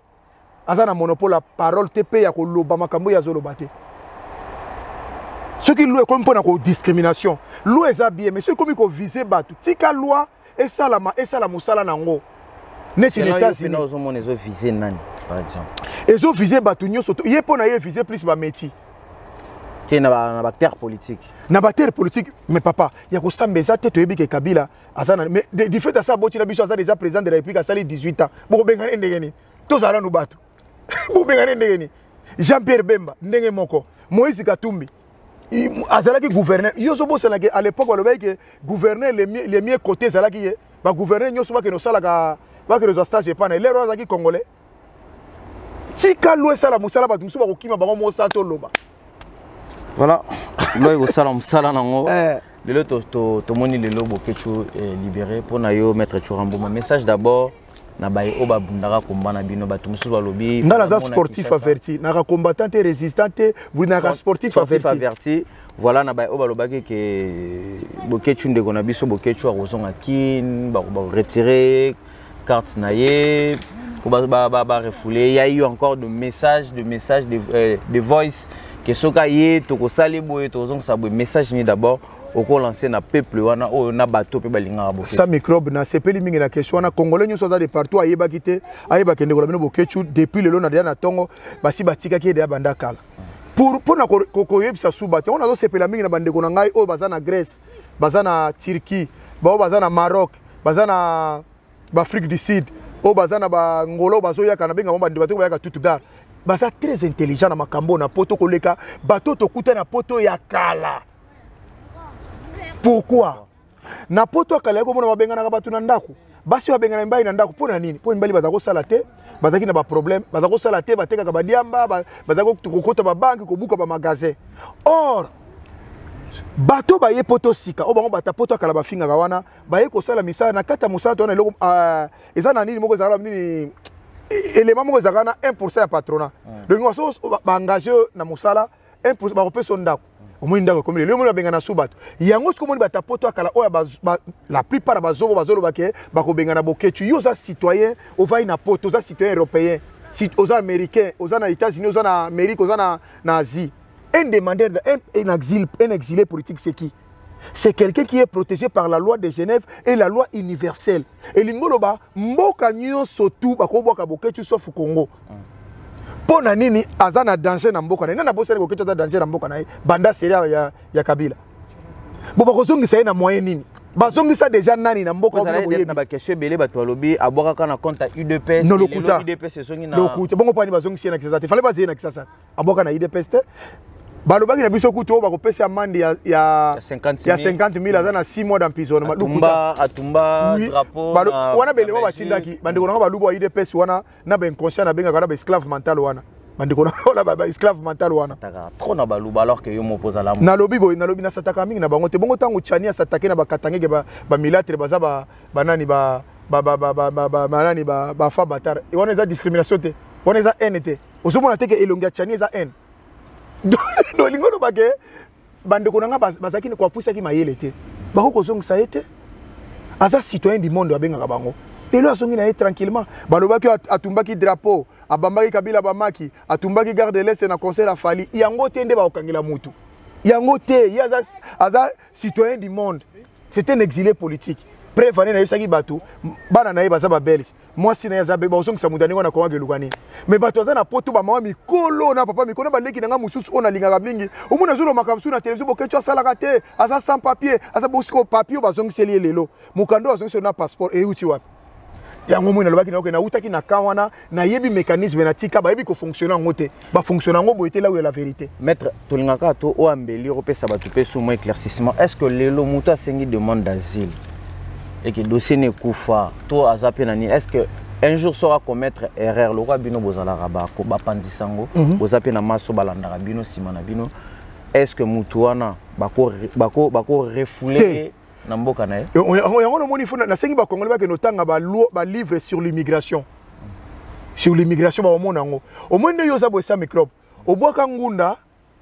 A: aza na monopole la parole te pe ya ko loba makambo ya zoloba te. Ce qui loue comme pour la discrimination, loi est bien, mais ce comme il viser battu. Tika loi et ça la musala nango. N'est ce l'état si
B: nous avons visé nani par exemple.
A: Ils ont visé battu nyo soto. Il pour na viser plus ba métier.
B: Qui na bactère politique.
A: Na bactère politique, mais papa, il y a ko sambeza te to yebi ke Kabila azana mais du fait de ça boti na biso azana déjà président de la République a sali 18 ans. Bo bengane ndengeni. To zala no battu. Bo bengane ndengeni. Jean-Pierre Bemba ndenge moko. Moïse Katumbi azalaki gouverneur yoso bosalaki à l'époque balobaki que gouverneur les mieux côtés zalaki ba gouverneur nyoso ba ke no salaka ba ke no stage pas na les rois zaki congolais tika loi sala musala ba musu ba kokima bango mo sato loba
B: voilà loi go sala musala nango lelo to moni lelo bokecho libéré pour na yo maître Churambo message d'abord na baye oba bundaka kombana bino batu musu balobi
A: ndala za sportif averti na combattant résistant vous na sportif
B: averti voilà na baye oba lobaki ke bokechu ndeko na biso bokechu a rozonga kin ba retirer carte naie ba refouler il y a eu encore de messages de voice que soka ye to ko sali boye to zonga sa boye message ni d'abord au ko lancer na peuple wana o na bato pe balinga boke
A: sa microbe na sepeli mingi na question na congolais nyo soza de partout ayeba kite ayeba kende ko la bino bokechu depuis le lo na dia na tongo basi batika ki de banda kala pour na ko yebisa suba te on a zo sepela mingi na bande ko na ngai o baza na Grèce baza na Turquie baza na Maroc baza na Afrique du Sud o bazana ba ngolo bazo ya kana benga bomba ndibato bayaka tout dar baza très intelligent na makambo na poto koleka bato to kuta na poto ya kala. Pourquoi? Na poto kala ko mona babenga na bato na ndako basi babenga na mbai na ndako pona nini po mbali baza ko sala te bazaki na ba problème baza ko sala te bateka ka badiamba baza ko kokota ba banque ko buka ba magasin. Or bato baye poto sika o bango bata poto kala bafinga wana baye ko sala misala na kata musala to na eloko eza na nini moko ezala nini élément moko ezala na 1% ya patronat donc ngaso ba engagé na musala 1% ba kopesa ndako omoi ndako comme le mona benga na subato yango siko moni bata poto kala oya la plupart bazolo bake bako benga na boketu yo za citoyen o vai na poto za citoyen européen si aux américains aux na États-Unis aux na Amérique aux na Asie. Un demandeur, un exilé politique, c'est qui? C'est quelqu'un qui est protégé par la loi de Genève et la loi universelle. Et l'ingoloba, mboka nyo sotu bakoboka boketu sauf Congo. Pour nani azana danger na mboka na nana bosa boketu za danger na mboka na banda seria ya Kabila. Bo bakozongi sa na moyen nini? Bazongi sa déjà nani na mboka
B: na boyebi na ba question belé bato lobi aboka kana compte UDPS
A: no lokuta
B: UDPS songi na
A: lokuta bongo pani bazongi sa na kisasa. Fallait bazer na kisasa. Aboka na UDPS te. Balobaki na biso kuto bakopesa amande ya 50,000 azana 6 mois d'emprisonnement.
B: Atumba drapeau
A: wana bele ba batindaki bandeko na balubo wa IDPS wana na ben conscient na benga kana ba esclave mental wana bandeko na ba esclave mental wana
B: trop na baluba alors que yo m'oppose la
A: na lobi na sataka mingi na bango te bongo tango chani ya satake na bakatangeke ba militaire baza ba nani ba nani ba fa batar et wana za discrimination te wana za haine te osomona te ke elongia chani za haine do lingono bake bandeko nanga bazaki ne kwa pusa ki mayele te bako kozongisa ete aza citoyen du monde abenga bango lelo asongi na ye tranquillement balobaki atumbaki drapeau abambaki Kabila bamaki atumbaki garde de l'Est na conseil la fali yango te nde bakangela mutu yango te aza citoyen du monde. C'est un exilé politique. Prévané na yesaki bato bana na ye baza ba belge moi si na yaza be ba songisa mudani ngona ko wangelukani mais bato za na poto ba mama mikolo na papa mikolo ba leki na nga mususu ona lingaka mingi omuna zolo makamsu na télévision bokecho asala kate asa sans papier asa bosiko papier ba zongiseli lelo mukando azongisi na passeport e uti wapi yango mona lobaki na ko na utaki na kawana na yebi mécanisme na tika ba yebi ko fonctionner ngote ba fonctionner ngo boité là où est la vérité.
B: Maître tolingaka to o ambeli repesa bato pe sous moi éclaircissement est-ce que lelo muta sengi demande d'asile et que le dossier n'est koufa, toi azapenani, est-ce que un jour sera commettre erreur, le roi bino bozala raba ko bapandisango, bozapena maso balanda bino simana bino, est-ce que mutuana bako refouler na mboka na ye?
A: On moni fona na sengi ba congolais ba ke notanga ba livre sur l'immigration. Sur l'immigration ba omona ngo. Au moins yo za bosa microbe. Obwaka ngunda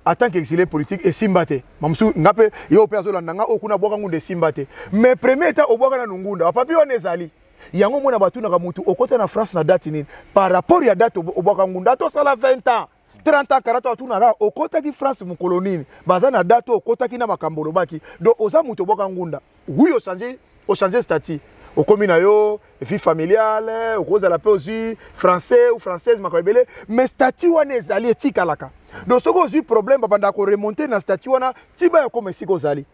A: en tant qu'exilé politique et simbate mamsu ngape yo peso la nanga okuna boka ngunde simbate mais premier temps oboka na ngunda papi wana ezali yango mona batu na mutu okota na France na date nini par rapport ya date oboka ngunda to sala 20 ans 30 ans 40 ans tuna ra okota ki France mu colonie baza na date okota ki na makambolo baki donc oza mutu oboka ngunda oui au changer statut au commune yo vie familiale au cause de la aussi français ou française makabele mais statut wana ezali etikalaka. Donc ce qui problème banda ko remonter na statut wana tiba ya comme siko zali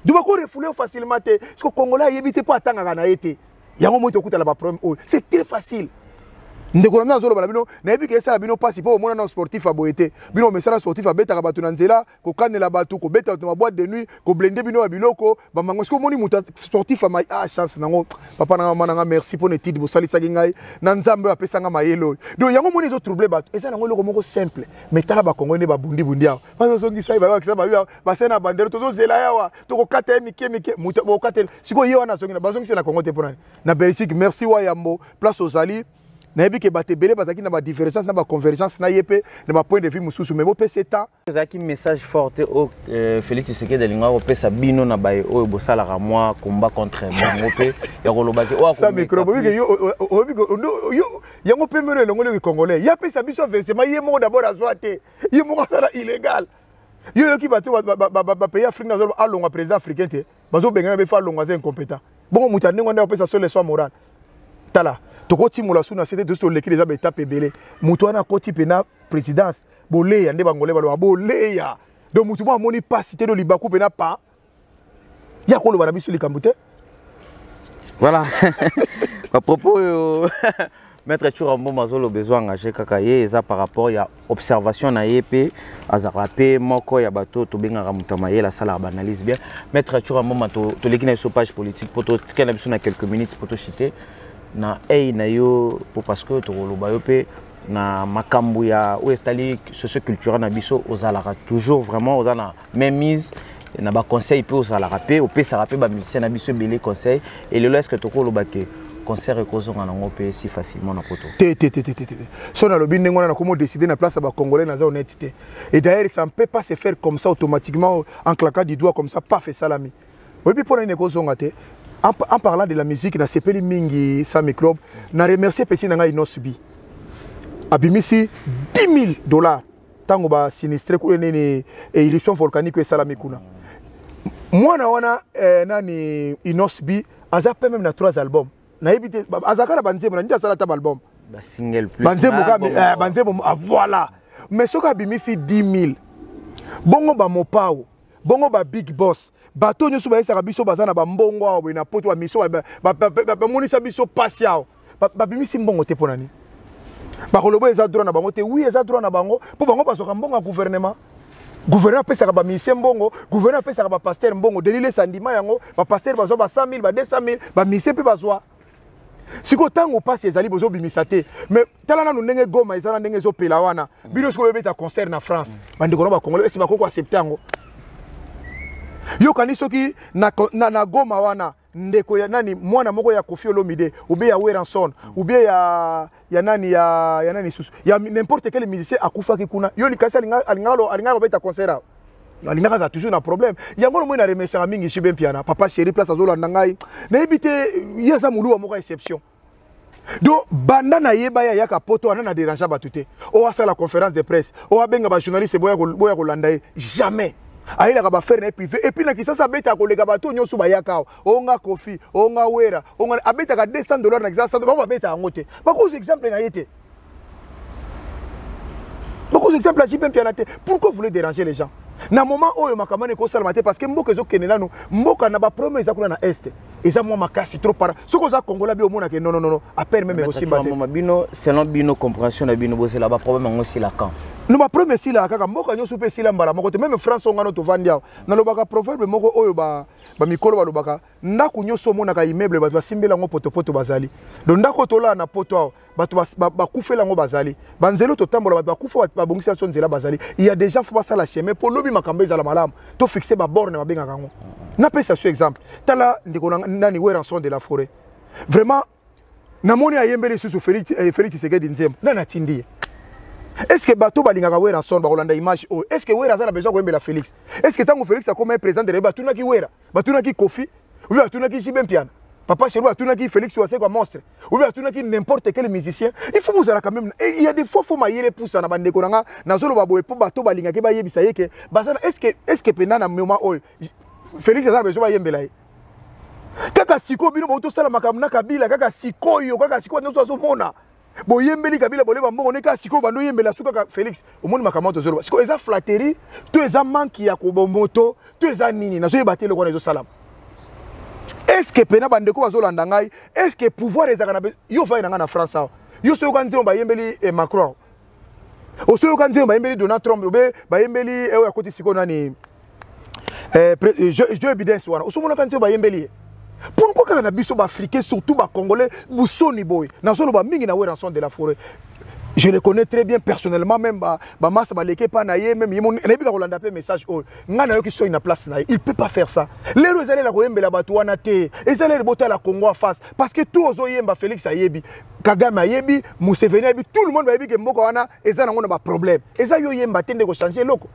A: duba ko refouler facilement te parce que congolais yebite pas atanga na été yango moto kuta la ba problème c'est très facile ndeko na zolo bala bino na yebi ke sala bino passe po mona na sportif aboyete bino mesala sportif abeta ka batu na nzela ko kanela batu ko beta to boîte de nuit ko blender bino biloko ba mango sko moni muta sportif ama chance nango papa na mananga merci pour netide bo salisa ngai na nzambe apesa nga mayelo donc yango moni zo troubler batu esa nango loko moko simple mais tala ba kongo ne ba bundi awo ba zongi sai ba kisa ba sena bandero to zela yawa to ko kata mike muta bo kata siko yo na zongi na ba zongi na kongo te pona na Belgique merci wa yambo place aux alliés. Na yebi ke bate belé bazaki na ba divergence na ba convergence na yepe na ba point de vue mususu mais bo pese temps
B: zaki message fort au Félix Tshisekedi linga o pesa bino na baye o bosala ka moi combat contre bango pe ya kolobaki o
A: ça micro bi yo yango pe mero longo le congolais ya pesa biso versement ye mo d'abord azoate ye mo sala illégal yo ki bate ba pays africain na zo alonga président africain te bazo benga be fa longa za incompétent bon mutane ngonda pesa sur les soins moral tala tokoti molasuna c'était tout le qui déjà étape belé mutuana koti pena présidence boleya nde bangolé balo boleya donc mutu mo moni pas cité de libaku pena pas ya ko lo bana biso likambo te
B: voilà À propos, Maître Churambo Mazolo besoin d'engager Kakaye, ça par rapport à l'observation na YP, à Zarapé, Moko, Yabato, Tobenga Ramutamaye, la salle analyse bien. Maître Churambo Mato, tu l'équipe sur page politique, pour te scanner à quelques minutes pour te chiter. Na na yo pour parce que tu le na makambu ya ou estali socio-culturel na biso aux alara toujours vraiment aux ana même mise na ba conseil peu aux alara pe au pe sarapé ba musicien na biso belé conseil et le est-ce que tu ko lobake concert et cause on a pe si facilement na poto
A: so na lobi ndengona na comment décider na place ba congolais na za honnêteté et d'ailleurs ça ne peut pas se faire comme ça automatiquement en claquant du doigt comme ça pas fait salami oui puis pour une cause on gâté en parlant de la musique na sepeli mingi sa microbe na remercier petit nanga Inosbi abimisi $10,000 tango ba sinistre ko nene éruption volcanique et salami kuna mwana wana nani Inosbi aza même na 3 albums na ebité azaka na banzemo na ndia sala ta album
B: ba single plus
A: banzemo ka banzemo voilà mais soka abimisi 10,000 bongo ba mopao bongo ba big boss bato nyoso ba esaka biso bazana ba mbongo awe na poto wa miso ba monisa biso pasi yao ba bimisi mbongo te ponani ba kolobo eza droit na bango te oui eza droit na bango po bango basoka mbongo gouvernement pesaka ba misien mbongo gouvernement pesaka ba pasteur mbongo delile sandima yango ba pasteur bazo ba 100,000 ba 200,000 ba misien pe bazwa siko tango pasi ezali bozo bimisa te mais tala na ndenge goma ezala ndenge zo pela wana bino siko bebeta concert na France bandeko na ba congolais esi bakoko accepter yango yo kanisoki na goma wana ndeko ya nani mwana moko ya Koffi Olomide ou bien ya Weranson ou bien ya nani susu ya n'importe quel musicien akufa ki kuna yo likasi alinga beta concert alinga za toujours na problème yango mo na remercier mingi Jibin Piana papa chéri place azolanda ngai na ebite yaza mulu moko exception donc banda na yeba ya yaka poto ana na déranger batute o asa la conférence de presse o abenga ba journaliste boya kolanda jamais aïe la faire na privé et puis na kisasa beta kolega bato nyoso bayaka onga Koffi onga Wera onga abeta ka $200 na kisasa ba beta ngote ba cause exemple na yete ba cause exemple à Jibin Piana te pourquoi vous voulez déranger les gens na moment oyo makamane ko salama te parce que mboka ezo kenela no mboka na ba promesse akuna na est eza mo makasi trop para soko za kongola bi omona ke non appel même aussi baté
B: bino selon bino compréhension na bino bosela ba problème aussi la camp
A: no ba promesse la kaka mboka nyoso pe sila mbala moko te même France ngano to vandia na lobaka proverbe moko oyo ba mikolo ba lobaka ndako nyoso mona ka immeuble ba simbela ngo poto bazali donc ndako tola na poto bato ba kufela ngo bazali banzelo to tambola ba kufa ba bongisa so nzela bazali il y a déjà faut pas la chemin pour lobi makambe za la malamu to fixer ba borne ba benga kango na pesa sur exemple tala ndiko nani Weranson de la forêt vraiment na moni ayembele susu Félix Tshisekedi Nzembo na tindi. Est-ce que bateau balingaka Weranson ba Rolanda image o est-ce que Wera a besoin de la Félix est-ce que tango Félix a comme un président de la batuna ki Wera batuna ki Koffi ou bien batuna ki Jibin Piana papa chez lui batuna ki Félix ou c'est quoi monstre ou bien batuna ki n'importe quel musicien il faut vous quand même il y a des fois faut mailler poussa na bande konanga na zolo ba boye po bateau balingaka ba yebisa yeke bazana est-ce que pendant un moment o Félix a besoin de yembela kaka siko bino ba to sala makamna kabila kaka siko no so mona boyembeli kabila boleba mbongo neka siko bando yembela suka ka Félix omoni makamto zolo siko eza flatterie to eza manki ya kobomboto to eza nini na so yebatelo ko na zo salama est-ce que pena bandeko bazolanda ngai est-ce que pouvoir ezaka na yo va na France yo so yoka nzembo bayembeli Macron o so yoka nzembo bayembeli Donald Trump be bayembeli ya koti siko nani Joe Biden wana o so mona kanzembo bayembeli. Pourquoi quand on a biso ba africain surtout ba congolais busoni boy na solo ba mingi na Weranson de la forêt je le connais très bien personnellement même ba massa ba leke pa na ye même yemo na bika kolanda pe message o ngana yo ki so ina place na il peut pas faire ça les rozale la koyembela batu wana te ezale le bota la Congo en face parce que tout ozo yemba Félix ayebi Kagame ayebi Museveni ayebi tout le monde ba yebi ke mboka wana ezana ngona ba problème eza yo yemba tende ko changer loko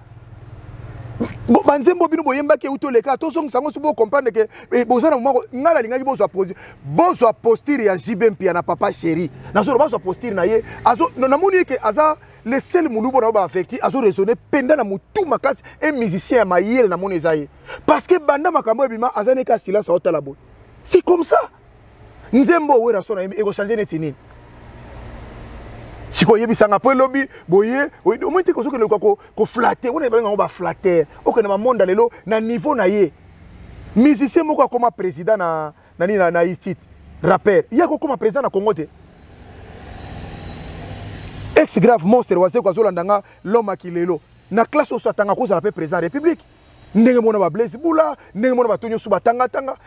A: banzembo bino boyemba ke utoleka to song sango subo comprendre que bozana moko ngala lingaki bozo posture ya Jibin Piana papa chéri na so bozo posture na ye azo na moni ke aza le seul mulubo na ba affecté azo raisonner penda na mutu makasi un musicien ma yele na moni zaye parce que banda makambo ebima azane ka silence otala bo c'est comme ça nzembo Weranson na eko changer netini si ko yebisanga po lobby boye o monte ko soki ko flatter on est ba flatter o ko na monde lelo na niveau na ye musicien moko comme président na Haïti rappeur il y a comme président na Congo te ex grave monstre wazé kwa zolandanga l'homme akilelo na classe au satanga ko za président république ndenge mona ba Blaise Bula ndenge mona ba Tonyo Suba tanga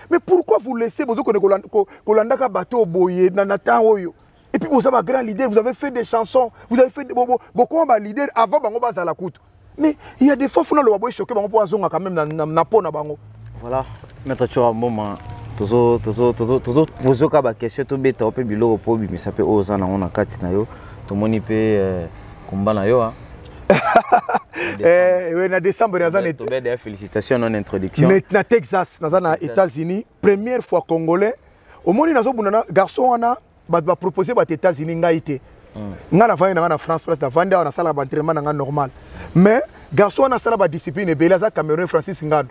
A: mais pourquoi vous laissez bozo kolanda ka bateau boye na temps oyo et puis vous avez un grand leader vous avez fait des chansons vous avez fait beaucoup de leader avant bango bazala kutu mais il y a des fois funa le boye choqué bango po azonga quand même na pona bango
B: voilà maître Chora moment tozo poser ka ba question to beta ope biloko po bi ça peut ozana on a kati na yo to moni pe komba na yo hein.
A: Oui, en décembre,
B: félicitations en introduction.
A: Maintenant, Texas, dans les États-Unis, première fois congolais. Au moment où nous avons garçon, on a proposé aux États-Unis ngaïté. Nous avons fait en France, nous avons fait en salle d'entraînement normal. Mais garçon, on a salle de discipline et Belaza Cameroun Francis Ngad.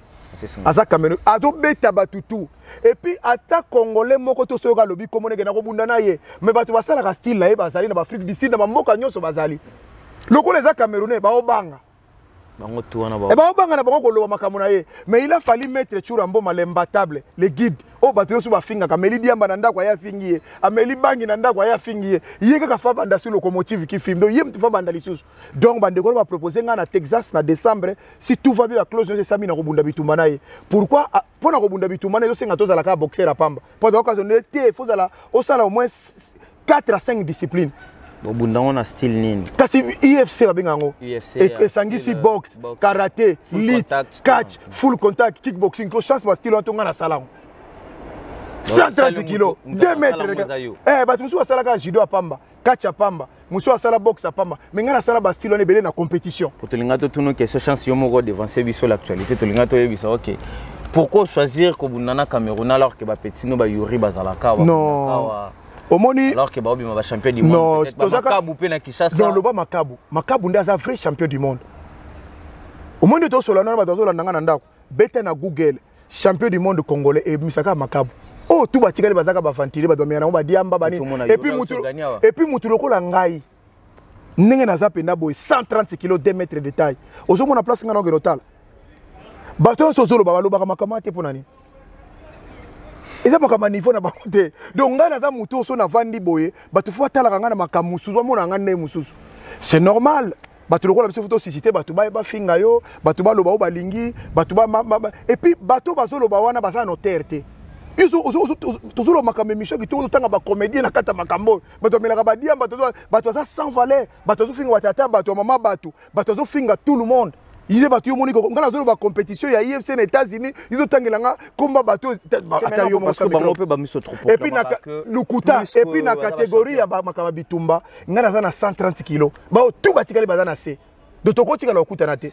A: Aza Cameroun, ado beta batutu. Et puis attaque congolais moko to soka lobby comme on est na ko bundana ye. Mais batu basala ka style là bazali na Afrique du Sud na mboka nyonso bazali. Loko les Camerounais ba obanga.
B: Bango tuana ba.
A: E ba obanga na bango ko loba makamuna ye. Mais il a fallu mettre Churambo malembatable, les guides. Oh batu yo suba finga kameli diamba na ndako ya fingiye. Ameli bangi na ndako ya fingiye. Yeka ka fa banda sur locomotive qui filme. Donc yem tu fa banda lisusu. Donc bande ko ba proposer nga na Texas na décembre si tout va bien la clause c'est sami na ko bunda bitumba na ye. Pourquoi pour na ko bunda bitumba na yo senga toza la ka boxer à pamba. Pour occasion de il faut la au sala au moins 4 à 5 disciplines.
B: Bunda on a style nini.
A: Kasi UFC ba bingango.
B: UFC.
A: Sangisi box, karaté, lit, catch, full contact, kickboxing. Ko chance ba style on na salon. 130 kilos, 2 mètres. Eh ba tu musu asala ka judo apamba, catch apamba, musu asala box apamba. Mais ngana sala ba style on ebele na compétition.
B: Pour te lingato tuno que ce chance yo moko devancer biso l'actualité to lingato yebisa OK. Pourquoi choisir Kobundana Cameroun alors que ba petit no ba Yuri bazalaka wa.
A: Non. Omoni
B: alors que Baobi ma champion du monde peut-être Makabu pe na Kinshasa
A: non le ba Makabu ndaza vrai champion du monde omoni to solana ba tozo landanga na ndako beta na Google champion du monde congolais et misaka Makabu oh tout batikali bazaka ba fantile ba domia na ba diamba bani et puis mutu lokola ngai ndenge na zapenda boy 130 kg 2 mètres de taille ozomona place ngana ngerotal bato sozolo ba loba makamate ponani. Et ça m'a niveau na bakote donc ngana za muto so na vandi boye batu fo tala ngana makamusu zo mona ngane mususu c'est normal batu lokola biso photo susciter batu ba finga yo batu ba loba balingi batu ba et puis batu bazo loba wana basa notaire te iso tozolo makambe misho ki to tanga ba comédien na kata makambo batu melaka ba dia batu za sans valeur batu zo finga watata batu mama batu zo finga tout le monde. Il est battu au Monique, quand on a la compétition, il y a IFC aux États-Unis, ils ont tangé combat bateau. Et puis, le Kouta, et puis, la catégorie, il y a Makabitumba, il y a 130 kilos. Tout batikali bazana c'est. De ton côté, il y a le Kouta nate.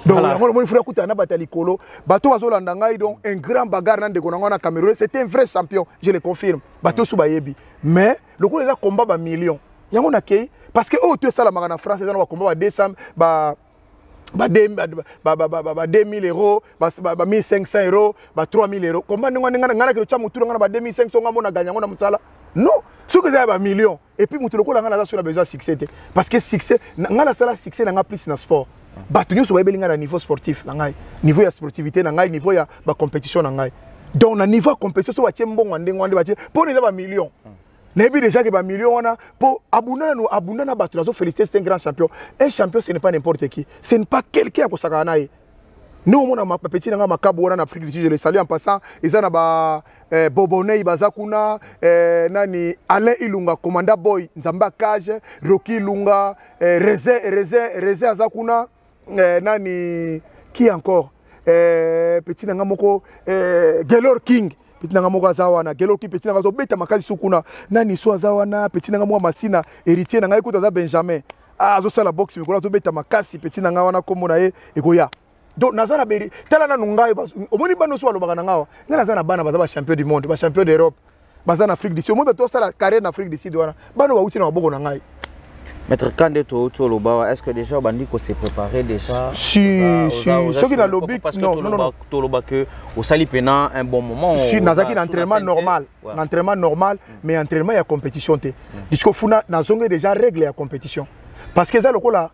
A: Donc, il faut écouter un batalikolo. Bateau Azolandanga, donc un grand bagarre de Konangana Cameroun. C'était un vrai champion, je le confirme. Bateau Soubayebi. Mais le coup, il a combat un million. Il y a un accueil. Parce que oh tu sais la marana France ils ont combat 200 2000 euros 1500 euros 3000 euros comment ngana que chamu tu ngana 2500 ngana gagner ngana msala non ce que ça ba million et puis mutu lokola ngana sur besoin succès parce que succès ngana sala succès na plus na sport batu nyo so ba belinga na niveau sportif na ngai niveau ya sportivité na ngai niveau ya ba compétition na ngai donc na niveau compétition so ba tembongo ndengwande ba pour les ba million. Nebi déjà que ba million on a pour abundana batu nazo féliciter c'est un grand champion. Un champion ce n'est pas n'importe qui. Ce n'est pas quelqu'un qui sakana nae. Nous on a ma petit nga Makabu on a Afrique du Sud je le salue en passant ils en a ba Bobonei bazakuna nani Alain Ilunga commandant boy Nzamba Cage Rocky Ilunga Reze azakuna nani qui encore petit nga moko Gelor King petit nanga moko azawana Gelor King petit nanga zo beta makazi sukuna nani so azawana petit nanga moko masina héritier nanga ekuta za Benjamin zo sala box mikola zo beta makasi petit nanga wana komona ye ekoya donc nazana beri tala na nungai omoni bano so alobaka nanga ngana zana bana baza ba champion du monde ba champion d'Europe baza na Afrique du Sud omoni to sala carrière na Afrique du Sud wana bano ba uti na boko na ngai.
B: Maître Kande Toloba, est-ce que déjà Bandiko s'est préparé déjà?
A: Si, ceux qui dans le lobby, non,
B: Toloba que au sali pena un bon moment.
A: Si, Nazaki l'entraînement normal, l'entraînement normal, mais entraînement il y a compétition te. Puisque Funa Nazonge déjà règle la compétition. Parce que ça le là,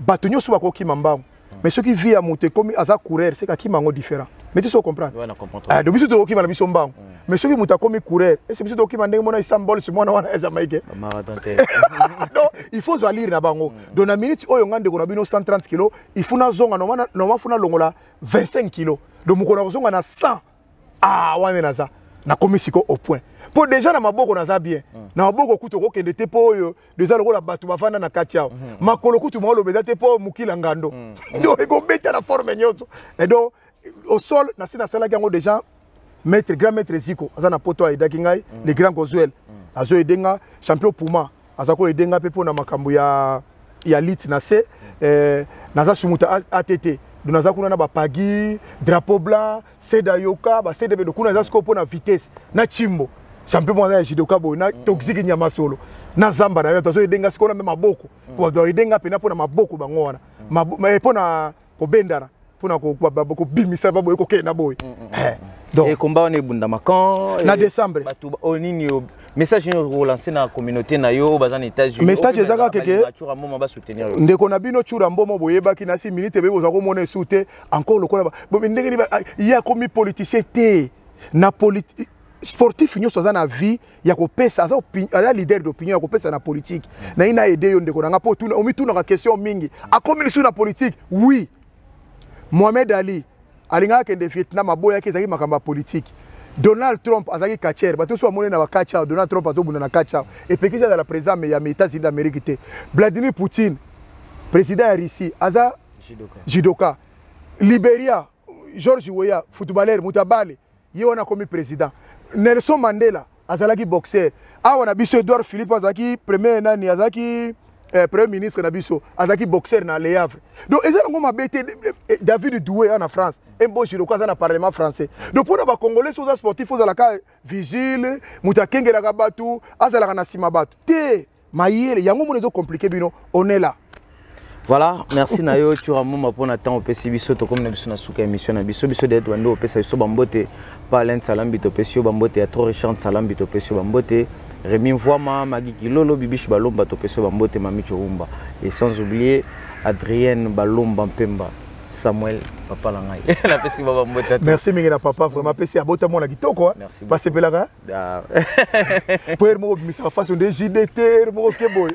A: Batonio Subako Kimamba, mais ceux qui vivent à monter comme aza courir c'est qui mango différent mais tu sais comprendre
B: Ouais, on comprend.
A: donc biso to qui mala biso mbango mais ceux qui montent comme courir et c'est biso to qui mandeng mona Istanbul c'est moi na Jamaïque
B: Marathon.
A: non il faut aller na bango dans la minute oyo ngande ko na bino 130 kg il faut na zonga normalement faut na longola 25 kg donc mukona zonga na 100 ah wana na za na komisiko au point pour déjà na maboko na za bien na maboko kuto ko kende te po oyo déjà lokola batu bafanda na katiao makolo kutu mo lobeza te po mukila ngando donc ego beta na forme nyoto et donc au sol na sina sala gango déjà grand maître Ziko aza na poto aida kingai le grand Gozuel azo edenga champion Puma azako edenga pe po na makambo ya lit na se naza sumuta ATT naza kuna na bapagi drapeau blanc seda yoka ba seda be kuna naza sikopo na vitesse na chimbo champion mwana ya jidoka bo na toxique nyama solo na zamba na yo edenga sikona me maboko po do edenga pe na po na maboko bango wana po na kobendana pona ko bimisa babo ko kena boy
B: donc et combat on est bundama quand
A: na décembre
B: batu onini message ni relancer na communauté na yo bazana États-Unis
A: message ezaka keke
B: chura mboma ba soutenir yo
A: ndeko na bino chura mboma boyeba ki na 6 minutes be boza ko mona soute encore lokola bo ndenge il y a comme politicien té na politique sportif nyonso aza na vie ya kopesa aza leader d'opinion ya kopesa na politique na ina aider yo ndeko nanga po tuna omituna ka question mingi akomi sur na politique oui Mohamed Ali alinga kende Vietnam aboya ke zaki makamba politique Donald Trump azaki catcher bato so amone na catcher Donald Trump atobuna na catcher et pekisa la président ya États-Unis d'Amérique Vladimir Poutine président ya Russie aza judoka Liberia George Weah footballeur mutabale yona comme président Nelson Mandela azalaki boxeur awa na biso Edouard Philippe azaki premier nani azaki premier ministre na biso azaki boxeur na Le Havre donc ezala ngoma bete David Doué en France un bon judoka na parlement français donc pour ba congolais so sportif aux alaka vigile mutakengela ka batu azala na sima batu te mayele yango monezo compliqué bino on est là.
B: Voilà, merci Nayo, tu as mon pour temps au PC biso to comme na biso na suka émission na biso d'être wando au PC biso bambote pas l'un salam bito PC bambote ya trop richant salam bito PC bambote Rémi Voima Magi Kilolo Bibish Balomba to PC bambote Mami Chorumba et sans oublier Adrienne Balomba Mpemba Samuel papa langai la PC bambote. Merci
A: mingi papa vraiment PC abota mon la kitoko
B: merci
A: pas se pelaka pour mo misa façon de JDT mo keboy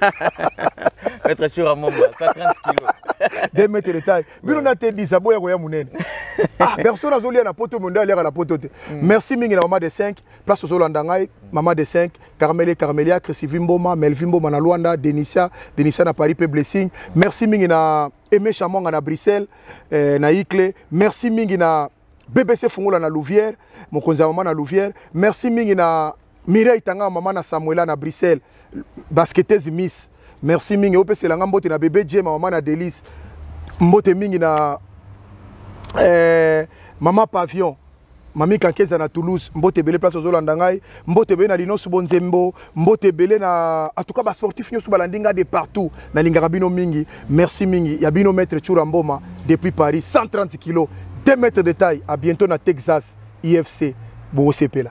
B: être sûr à Momba 130 kg
A: 2 mètres de taille bino na te di saboya ko ya munene ah personne azolia na poto mondial ya la poto te merci mingi na maman de 5 place au Landangai maman de 5 Carmelia Chrisivimboma Melvimboma na Luanda Denisia na Paris pe blessing merci mingi na Aimé Chamonga na Bruxelles na Ikle merci mingi na BBC Fungola na Louvière mokonza maman na Louvière merci mingi na Mireille Tanga maman na Samuela na Bruxelles basketteuse Miss merci mingi opese langa mbote na bébé J maman na Délice mbote mingi na maman Pavillon Mami Kankeza na Toulouse mbote belé place ozolanda ngai mbote belé na Linosu Bonzembo mbote belé na en tout cas ba sportif nyosu balandinga de partout na lingaka bino mingi merci mingi ya bino maître Chura Mboma depuis Paris 130 kg 2 mètres de taille à bientôt na Texas IFC Bosepela.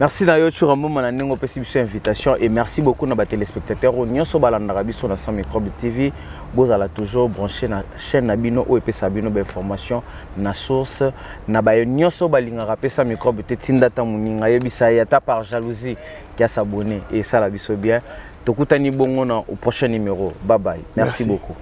B: Merci Nayo Chura Mboma na ningo pesi biso invitation et merci beaucoup na ba téléspectateurs nyonso balanda biso na 100 microbe TV bozala toujours branché na chaîne na bino o epesa bino ba information na source na ba nyonso balinga pesa microbe te tinda ta muninga yebisa ya ta par jalousie qui a s'abonner et ça la biso bien tokutani bongo na au prochain numéro bye bye merci beaucoup.